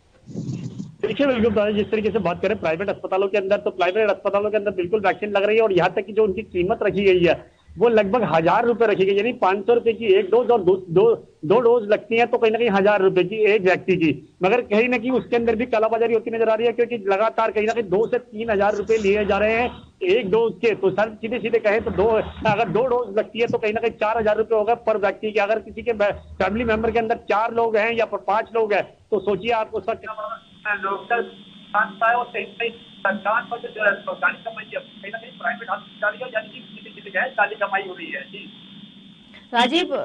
देखिए बिल्कुल जिस तरीके से बात करें प्राइवेट अस्पतालों के अंदर, तो प्राइवेट अस्पतालों के अंदर बिल्कुल वैक्सीन लग रही है और यहाँ तक कि जो उनकी कीमत रखी गई है वो लगभग 1000 रुपए रखी गई, यानी 500 रुपए की एक डोज और दो डोज लगती है तो कहीं ना कहीं 1000 रुपए की एक व्यक्ति की। मगर कहीं ना कहीं उसके अंदर भी कालाबाजारी होती नजर आ रही है, क्योंकि लगातार कहीं ना कहीं 2 से 3 हजार रुपए लिए जा रहे हैं एक डोज के। तो सर सीधे सीधे कहें तो अगर 2 डोज लगती है तो कहीं ना कहीं 4000 रुपए होगा पर व्यक्ति के। अगर किसी के फैमिली मेंबर के अंदर 4 लोग हैं या 5 लोग हैं तो सोचिए आप उसका क्या डॉक्टर सरकार पर जो सरकारी कमाई है कहीं ना कहीं प्राइवेट अस्पताल यानी कि कमाई हो रही है। जी राजीव,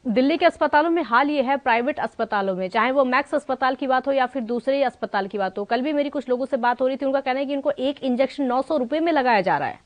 दिल्ली के अस्पतालों में हाल ये है, प्राइवेट अस्पतालों में चाहे वो मैक्स अस्पताल की बात हो या फिर दूसरे अस्पताल की बात हो, कल भी मेरी कुछ लोगों से बात हो रही थी, उनका कहना है कि इनको एक इंजेक्शन 900 रुपए में लगाया जा रहा है।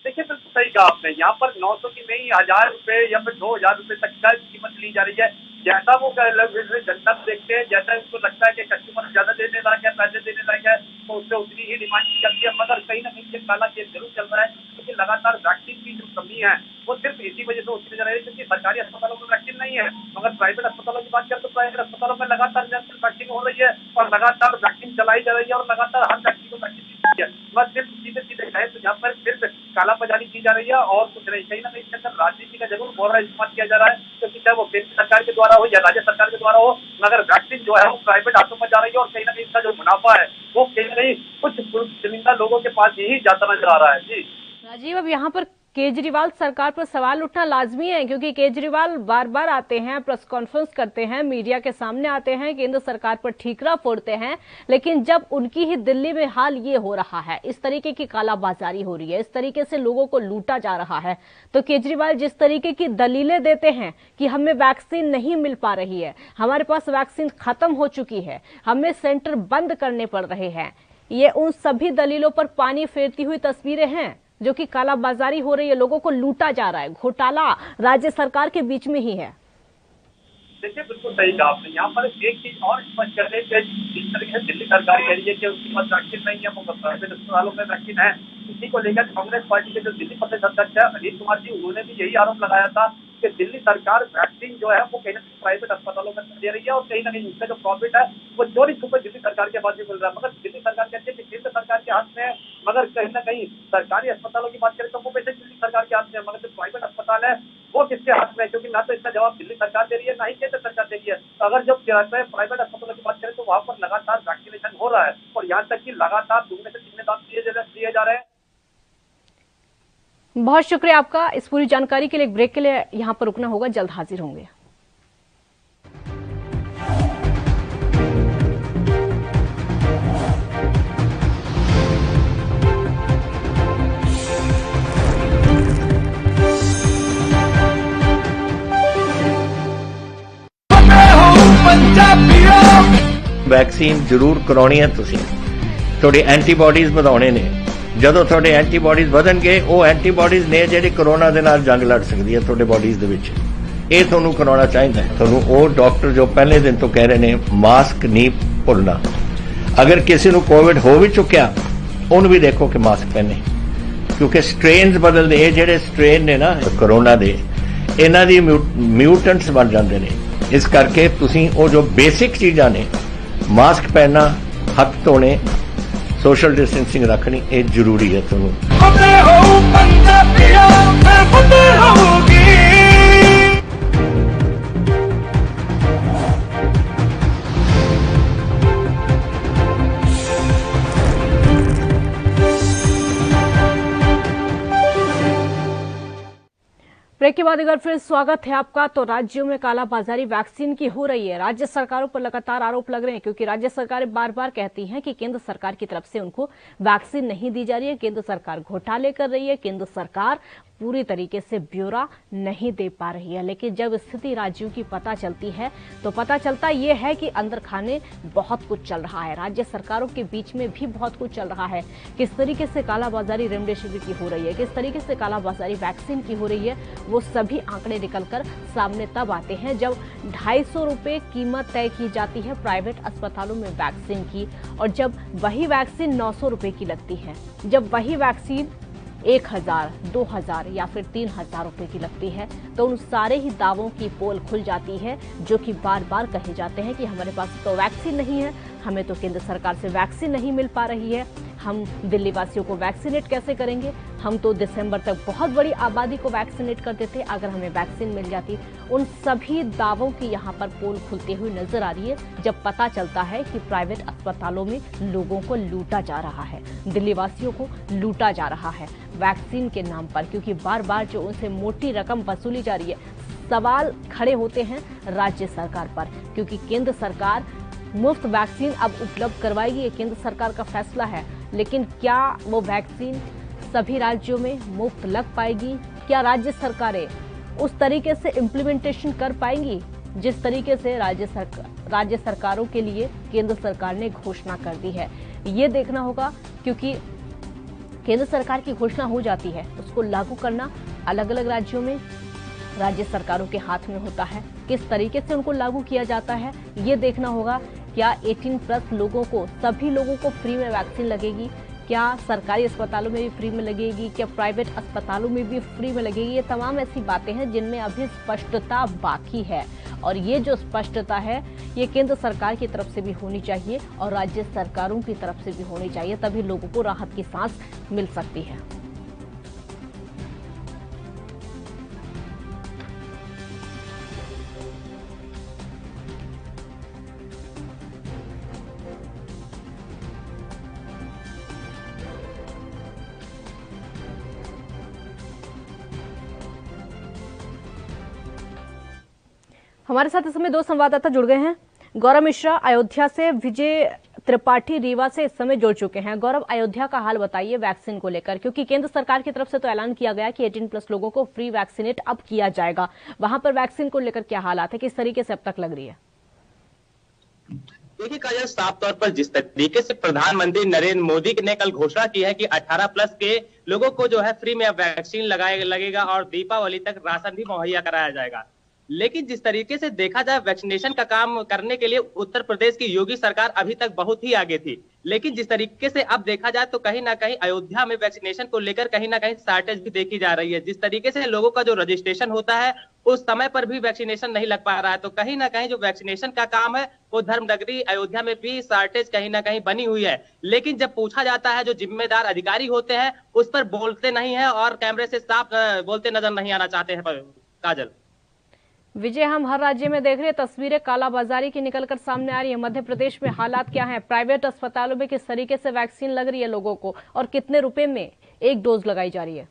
देखिए बिल्कुल सही कहा आपने, यहाँ पर 900 की नहीं 1000 रुपए या फिर 2000 रुपए तक का कीमत ली जा रही है। जैसा वो जनता देखते हैं, जैसा उनको लगता है कि कस्टमर ज्यादा देने लायक है, पैसे देने लायक है, तो उससे उतनी ही डिमांड की जाती है। मगर कहीं ना कहीं ये काला खेल जरूर चल रहा है, क्योंकि लगातार वैक्सीन की जो कमी है वो सिर्फ इसी वजह से होती नजर आ रही है, क्योंकि सरकारी अस्पतालों में वैक्सीन नहीं है। मगर प्राइवेट अस्पतालों की बात करें तो प्राइवेट अस्पतालों में लगातार वैक्सीन हो रही है और लगातार वैक्सीन चलाई जा रही है और लगातार हर व्यक्ति को वैक्सीन दी है। बस सिर्फ सीधे सीधे कहे तो यहाँ पर सिर्फ काला बाजारी की जा रही है और कुछ नहीं। कहीं ना कहीं इसके अंदर राजनीति का जरूर बहुत बड़ा इस्तेमाल किया जा रहा है, क्योंकि चाहे वो केंद्र सरकार के द्वारा हो या राज्य सरकार के द्वारा हो, मगर वैक्सीन जो है वो प्राइवेट हाथों में जा रही है और कहीं ना कहीं इसका जो मुनाफा है वो कहीं ना कहीं कुछ चुनिंदा लोगों के पास ही जाता नजर आ रहा है। जी राजीव, अब यहाँ पर केजरीवाल सरकार पर सवाल उठना लाजमी है, क्योंकि केजरीवाल बार बार आते हैं, प्रेस कॉन्फ्रेंस करते हैं, मीडिया के सामने आते हैं, केंद्र सरकार पर ठीकरा फोड़ते हैं, लेकिन जब उनकी ही दिल्ली में हाल ये हो रहा है, इस तरीके की कालाबाजारी हो रही है, इस तरीके से लोगों को लूटा जा रहा है, तो केजरीवाल जिस तरीके की दलीलें देते हैं कि हमें वैक्सीन नहीं मिल पा रही है, हमारे पास वैक्सीन खत्म हो चुकी है, हमें सेंटर बंद करने पड़ रहे हैं, ये उन सभी दलीलों पर पानी फेरती हुई तस्वीरें हैं जो कि कालाबाजारी हो रही है, लोगों को लूटा जा रहा है। घोटाला राज्य सरकार के बीच में ही है। देखिए, बिल्कुल सही कहा आपने। यहाँ पर एक चीज और स्पष्ट कर रहे हैं, जिस तरीके से दिल्ली सरकार कह रही है कि उनके पास वैक्सीन नहीं है, वो प्राइवेट अस्पतालों में वैक्सीन है, इसी को लेकर कांग्रेस पार्टी के जो दिल्ली प्रदेश अध्यक्ष है अनिल कुमार जी, उन्होंने भी यही आरोप लगाया था कि दिल्ली सरकार वैक्सीन जो है वो कहीं ना कहीं प्राइवेट अस्पतालों में दे रही है और कहीं ना कहीं उसका जो प्रॉफिट है वो चोरी छुपे दिल्ली सरकार के पास भी मिल रहा है। मगर दिल्ली सरकार कहती है कि केंद्र सरकार के हाथ में है, मगर कहीं ना कहीं सरकारी अस्पतालों की बात करें तो वो पैसे दिल्ली सरकार के हाथ में है, मगर जो प्राइवेट अस्पताल है वो किसके हाथ में है? क्योंकि ना तो इसका जवाब दिल्ली सरकार दे रही है, ना ही केंद्र सरकार दे रही है। अगर जब प्राइवेट अस्पतालों की बात करें तो वहां पर लगातार वैक्सीनेशन हो रहा है और यहाँ तक कि लगातार दुगने से तिगने दाम दिए जा रहे हैं। बहुत शुक्रिया आपका इस पूरी जानकारी के लिए। एक ब्रेक के लिए यहां पर रुकना होगा, जल्द हाजिर होंगे। वैक्सीन जरूर करानी है, तुसीं थोड़ी एंटीबॉडीज ਵਧਾਉਣੇ ਨੇ। ਜਦੋਂ ਤੁਹਾਡੇ ਐਂਟੀਬਾਡੀਜ਼ ਵਧਣਗੇ, ਉਹ ਐਂਟੀਬਾਡੀਜ਼ ਨੇ ਜਿਹੜੀ ਕੋਰੋਨਾ ਦੇ ਨਾਲ ਜੰਗ ਲੜ ਸਕਦੀ ਹੈ ਤੁਹਾਡੇ ਬਾਡੀਜ਼ ਦੇ ਵਿੱਚ। ਇਹ ਤੁਹਾਨੂੰ ਕਰਾਉਣਾ ਚਾਹੀਦਾ ਹੈ। ਤੁਹਾਨੂੰ ਉਹ ਡਾਕਟਰ ਜੋ ਪਹਿਲੇ ਦਿਨ ਤੋਂ ਕਹਿ ਰਹੇ ਨੇ ਮਾਸਕ ਨਹੀਂ ਭੁੱਲਣਾ। ਅਗਰ ਕਿਸੇ ਨੂੰ ਕੋਵਿਡ ਹੋ ਵੀ ਚੁੱਕਿਆ, ਉਹਨੂੰ ਵੀ ਦੇਖੋ ਕਿ ਮਾਸਕ ਪਹਿਨੇ, ਕਿਉਂਕਿ ਸਟ੍ਰੇਨਸ ਬਦਲਦੇ। ਇਹ ਜਿਹੜੇ ਸਟ੍ਰੇਨ ਨੇ ਨਾ ਕੋਰੋਨਾ ਦੇ, ਇਹਨਾਂ ਦੀ ਮਿਊਟੈਂਟਸ ਬਣ ਜਾਂਦੇ ਨੇ। ਇਸ ਕਰਕੇ ਤੁਸੀਂ ਉਹ ਜੋ ਬੇਸਿਕ ਚੀਜ਼ਾਂ ਨੇ, ਮਾਸਕ ਪਹਿਨਣਾ, ਹੱਥ ਧੋਣੇ, सोशल डिस्टेंसिंग रखनी ये जरूरी है। ब्रेक के बाद एक बार फिर स्वागत है आपका। तो राज्यों में कालाबाजारी वैक्सीन की हो रही है। राज्य सरकारों पर लगातार आरोप लग रहे हैं, क्योंकि राज्य सरकारें बार बार कहती हैं कि केंद्र सरकार की तरफ से उनको वैक्सीन नहीं दी जा रही है, केंद्र सरकार घोटाले कर रही है, केंद्र सरकार पूरी तरीके से ब्यौरा नहीं दे पा रही है। लेकिन जब स्थिति राज्यों की पता चलती है तो पता चलता ये है कि अंदर खाने बहुत कुछ चल रहा है, राज्य सरकारों के बीच में भी बहुत कुछ चल रहा है। किस तरीके से कालाबाजारी रेमडेसिविर की हो रही है, किस तरीके से कालाबाजारी वैक्सीन की हो रही है, वो सभी आंकड़े निकलकर सामने तब आते हैं जब 250 रुपए कीमत तय की जाती है प्राइवेट अस्पतालों में वैक्सीन की, और जब वही वैक्सीन 900 रुपए की लगती है, जब वही वैक्सीन 1000, 2000 या फिर 3000 रुपए की लगती है, तो उन सारे ही दावों की पोल खुल जाती है जो कि बार बार कहे जाते हैं कि हमारे पास तो वैक्सीन नहीं है, हमें तो केंद्र सरकार से वैक्सीन नहीं मिल पा रही है, हम दिल्ली वासियों को वैक्सीनेट कैसे करेंगे, हम तो दिसंबर तक बहुत बड़ी आबादी को वैक्सीनेट कर देते अगर हमें वैक्सीन मिल जाती। उन सभी दावों की यहाँ पर पोल खुलती हुई नजर आ रही है जब पता चलता है कि प्राइवेट अस्पतालों में लोगों को लूटा जा रहा है, दिल्ली वासियों को लूटा जा रहा है वैक्सीन के नाम पर, क्योंकि बार बार जो उनसे मोटी रकम वसूली जा रही है। सवाल खड़े होते हैं राज्य सरकार पर, क्योंकि केंद्र सरकार मुफ्त वैक्सीन अब उपलब्ध करवाएगी, ये केंद्र सरकार का फैसला है, लेकिन क्या वो वैक्सीन सभी राज्यों में मुफ्त लग पाएगी? क्या राज्य सरकारें उस तरीके से इम्प्लीमेंटेशन कर पाएंगी जिस तरीके से राज्य सरकारों के लिए केंद्र सरकार ने घोषणा कर दी है? ये देखना होगा, क्योंकि केंद्र सरकार की घोषणा हो जाती है, उसको लागू करना अलग अलग राज्यों में राज्य सरकारों के हाथ में होता है। किस तरीके से उनको लागू किया जाता है ये देखना होगा। क्या 18+ लोगों को, सभी लोगों को फ्री में वैक्सीन लगेगी? क्या सरकारी अस्पतालों में भी फ्री में लगेगी? क्या प्राइवेट अस्पतालों में भी फ्री में लगेगी? ये तमाम ऐसी बातें हैं जिनमें अभी स्पष्टता बाकी है, और ये जो स्पष्टता है ये केंद्र सरकार की तरफ से भी होनी चाहिए और राज्य सरकारों की तरफ से भी होनी चाहिए, तभी लोगों को राहत की सांस मिल सकती है। हमारे साथ इस समय 2 संवाददाता जुड़ गए हैं। गौरव मिश्रा अयोध्या से, विजय त्रिपाठी रीवा से इस समय जुड़ चुके हैं। गौरव, अयोध्या का हाल बताइए वैक्सीन को लेकर, क्योंकि केंद्र सरकार की तरफ से तो ऐलान किया गया कि 18+ लोगों को फ्री वैक्सीनेट अब किया जाएगा। वहां पर वैक्सीन को लेकर क्या हालात है, किस तरीके से अब तक लग रही है? देखिए काजल, साफ तौर पर जिस तरीके से प्रधानमंत्री नरेंद्र मोदी ने कल घोषणा की है कि 18+ के लोगों को जो है फ्री में वैक्सीन लगेगा और दीपावली तक राशन भी मुहैया कराया जाएगा, लेकिन जिस तरीके से देखा जाए वैक्सीनेशन का काम करने के लिए उत्तर प्रदेश की योगी सरकार अभी तक बहुत ही आगे थी। लेकिन जिस तरीके से अब देखा जाए तो कहीं ना कहीं अयोध्या में वैक्सीनेशन को लेकर कहीं ना कहीं शॉर्टेज भी देखी जा रही है। जिस तरीके से लोगों का जो रजिस्ट्रेशन होता है उस समय पर भी वैक्सीनेशन नहीं लग पा रहा है, तो कहीं ना कहीं जो वैक्सीनेशन का काम है वो धर्मनगरी अयोध्या में भी शॉर्टेज कहीं ना कहीं बनी हुई है। लेकिन जब पूछा जाता है जो जिम्मेदार अधिकारी होते हैं उस पर बोलते नहीं है और कैमरे से साफ बोलते नजर नहीं आना चाहते हैं। काजल, विजय, हम हर राज्य में देख रहे हैं तस्वीरें कालाबाजारी की निकलकर सामने आ रही है। मध्य प्रदेश में हालात क्या हैं? प्राइवेट अस्पतालों में किस तरीके से वैक्सीन लग रही है लोगों को, और कितने रुपए में एक डोज लगाई जा रही है?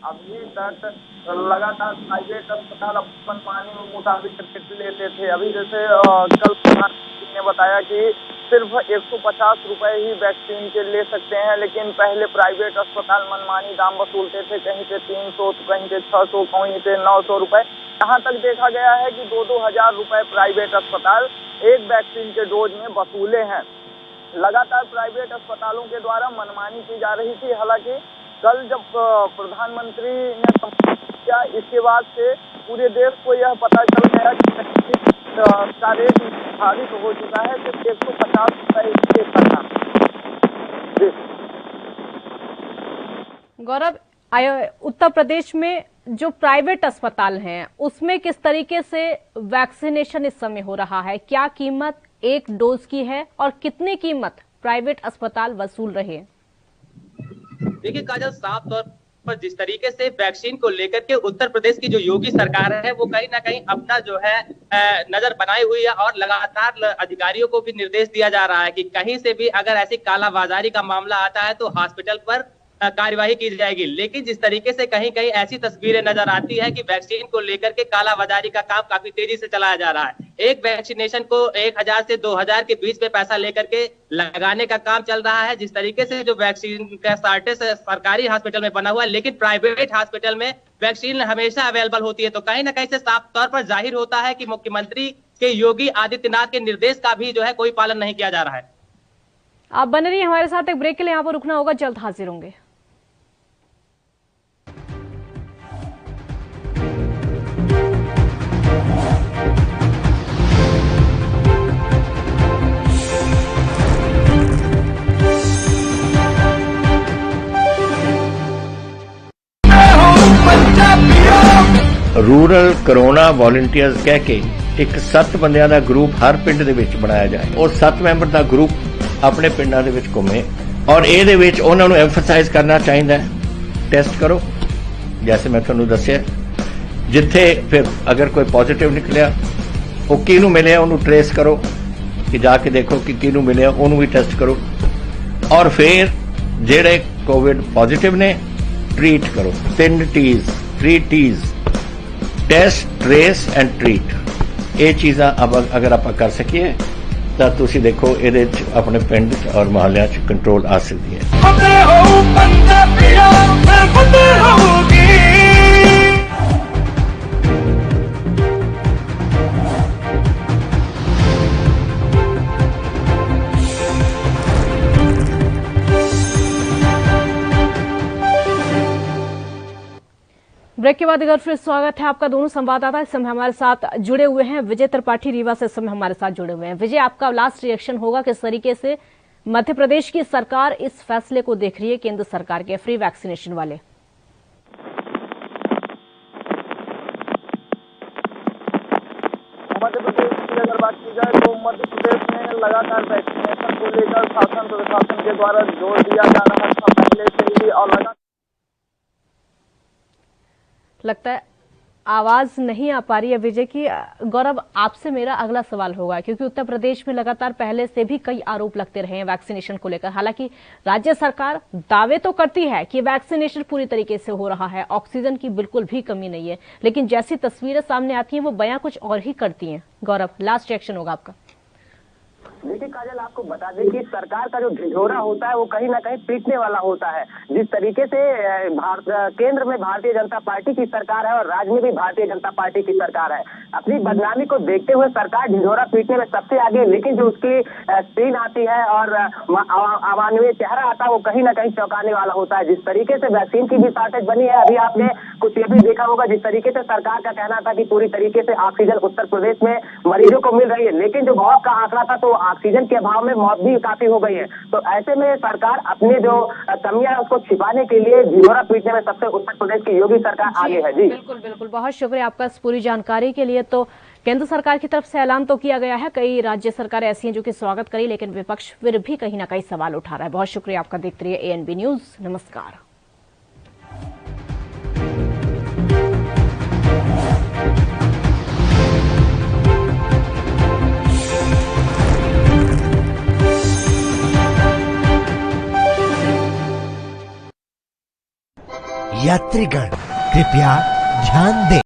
अभी तक लगातार प्राइवेट अस्पताल अपन पानी में मुताबिक लेते थे। अभी जैसे कल प्रधानमंत्री ने बताया कि सिर्फ 150 रुपए ही वैक्सीन के ले सकते हैं, लेकिन पहले प्राइवेट अस्पताल मनमानी दाम वसूलते थे, कहीं पे 300 तो कहीं पे 600, कहीं पे 900 रुपए। यहाँ तक देखा गया है कि 2-2 हजार रुपए प्राइवेट अस्पताल एक वैक्सीन के डोज में वसूले हैं। लगातार प्राइवेट अस्पतालों के द्वारा मनमानी की जा रही थी। हालांकि कल जब प्रधानमंत्री ने संबोधित किया, इसके बाद से पूरे देश को यह पता चल गया कि का रेट निर्धारित हो चुका है, सिर्फ 150 रुपए करना। गौरव, उत्तर प्रदेश में जो प्राइवेट अस्पताल हैं उसमें किस तरीके से वैक्सीनेशन इस समय हो रहा है? क्या कीमत एक डोज की है और कितनी कीमत प्राइवेट अस्पताल वसूल रहे हैं? देखिए काजल, साफ तौर पर जिस तरीके से वैक्सीन को लेकर के उत्तर प्रदेश की जो योगी सरकार है वो कहीं ना कहीं अपना जो है नजर बनाई हुई है और लगातार अधिकारियों को भी निर्देश दिया जा रहा है कि कहीं से भी अगर ऐसी कालाबाजारी का मामला आता है तो हॉस्पिटल पर कार्यवाही की जाएगी। लेकिन जिस तरीके से कहीं कहीं ऐसी तस्वीरें नजर आती है कि वैक्सीन को लेकर के कालाबाजारी का काम काफी तेजी से चलाया जा रहा है। एक वैक्सीनेशन को 1000 से 2000 के बीच में पैसा लेकर के लगाने का काम चल रहा है। जिस तरीके से जो वैक्सीन का शॉर्टेज सरकारी हॉस्पिटल में बना हुआ है, लेकिन प्राइवेट हॉस्पिटल में वैक्सीन हमेशा अवेलेबल होती है, तो कहीं ना कहीं से साफ तौर पर जाहिर होता है कि मुख्यमंत्री के योगी आदित्यनाथ के निर्देश का भी जो है कोई पालन नहीं किया जा रहा है। आप बने रहिए हमारे साथ, एक ब्रेक के लिए यहाँ पर रुकना होगा, जल्द हाजिर होंगे। रूरल कोरोना वॉलंटियर्स कह के एक 7 ਬੰਦਿਆਂ ਦਾ ਗਰੁੱਪ ਹਰ ਪਿੰਡ ਦੇ ਵਿੱਚ ਬਣਾਇਆ ਜਾਏ ਔਰ 7 ਮੈਂਬਰ ਦਾ ਗਰੁੱਪ ਆਪਣੇ ਪਿੰਡਾਂ ਦੇ ਵਿੱਚ ਘੁੰਮੇ ਔਰ ਇਹਦੇ ਵਿੱਚ ਉਹਨਾਂ ਨੂੰ ਐਮਫਸਾਈਜ਼ ਕਰਨਾ ਚਾਹੀਦਾ ਹੈ ਟੈਸਟ ਕਰੋ ਜੈਸੇ ਮੈਂ ਤੁਹਾਨੂੰ ਦੱਸਿਆ ਜਿੱਥੇ ਫਿਰ ਅਗਰ ਕੋਈ ਪੋਜ਼ਿਟਿਵ ਨਿਕਲਿਆ ਉਹ ਕਿਹਨੂੰ ਮਿਲਿਆ ਉਹਨੂੰ ਟ੍ਰੇਸ ਕਰੋ ਕਿ ਜਾ ਕੇ ਦੇਖੋ ਕਿ ਕਿਹਨੂੰ ਮਿਲਿਆ ਉਹਨੂੰ ਵੀ ਟੈਸਟ ਕਰੋ ਔਰ ਫਿਰ ਜਿਹੜੇ ਕੋਵਿਡ ਪੋਜ਼ਿਟਿਵ ਨੇ ट्रीट करो 3 T's test trace and treat ये चीज़ां अगर आप कर सकिए तो तुसी देखो ये अपने पिंड और मोहल्ले कंट्रोल आ सकती है। ब्रेक के बाद अगर फिर स्वागत है आपका। दोनों संवाददाता इस समय हमारे साथ जुड़े हुए हैं। विजय त्रिपाठी रीवा से इस समय हमारे साथ जुड़े हुए हैं। विजय, आपका लास्ट रिएक्शन होगा किस तरीके से मध्य प्रदेश की सरकार इस फैसले को देख रही है केंद्र सरकार के फ्री वैक्सीनेशन वाले? मध्य प्रदेश की अगर बात की जाए तो मध्य प्रदेश में लगातार वैक्सीनेशन को लेकर शासन प्रशासन के द्वारा जोर दिया जा रहा था पहले से ही, और लगातार लगता है आवाज नहीं आ पा रही है विजय की। गौरव, आपसे मेरा अगला सवाल होगा, क्योंकि उत्तर प्रदेश में लगातार पहले से भी कई आरोप लगते रहे हैं वैक्सीनेशन को लेकर। हालांकि राज्य सरकार दावे तो करती है कि वैक्सीनेशन पूरी तरीके से हो रहा है, ऑक्सीजन की बिल्कुल भी कमी नहीं है, लेकिन जैसी तस्वीरें सामने आती हैं वो बयां कुछ और ही करती हैं। गौरव, लास्ट रिएक्शन होगा आपका। देखिए काजल, आपको बता दें कि सरकार का जो ढिढोरा होता है वो कहीं ना कहीं पीटने वाला होता है। जिस तरीके से केंद्र में भारतीय जनता पार्टी की सरकार है और राज्य में भी भारतीय जनता पार्टी की सरकार है, अपनी बदनामी को देखते हुए सरकार ढिढोरा पीटने में सबसे आगे, लेकिन जो उसकी स्क्रीन आती है और अमानवीय चेहरा आता है वो कहीं ना कहीं चौंकाने वाला होता है। जिस तरीके से वैक्सीन की भी शॉर्टेज बनी है, अभी आपने कुछ ये भी देखा होगा, जिस तरीके से सरकार का कहना था कि पूरी तरीके से ऑक्सीजन उत्तर प्रदेश में मरीजों को मिल रही है, लेकिन जो मौत का आंकड़ा था तो ऑक्सीजन के अभाव में मौत भी काफी हो गई है। तो ऐसे में सरकार अपने जो कमियां है उसको छिपाने के लिए ढिढोरा पीटने में सबसे उत्तर प्रदेश की योगी सरकार आगे है। जी बिल्कुल बिल्कुल, बहुत शुक्रिया आपका इस पूरी जानकारी के लिए। तो केंद्र सरकार की तरफ से ऐलान तो किया गया है, कई राज्य सरकारें ऐसी हैं जो कि स्वागत करी, लेकिन विपक्ष फिर भी कहीं ना कहीं सवाल उठा रहा है। बहुत शुक्रिया आपका। देखते रहिए ANB न्यूज। नमस्कार। यात्रीगण कृपया ध्यान दें।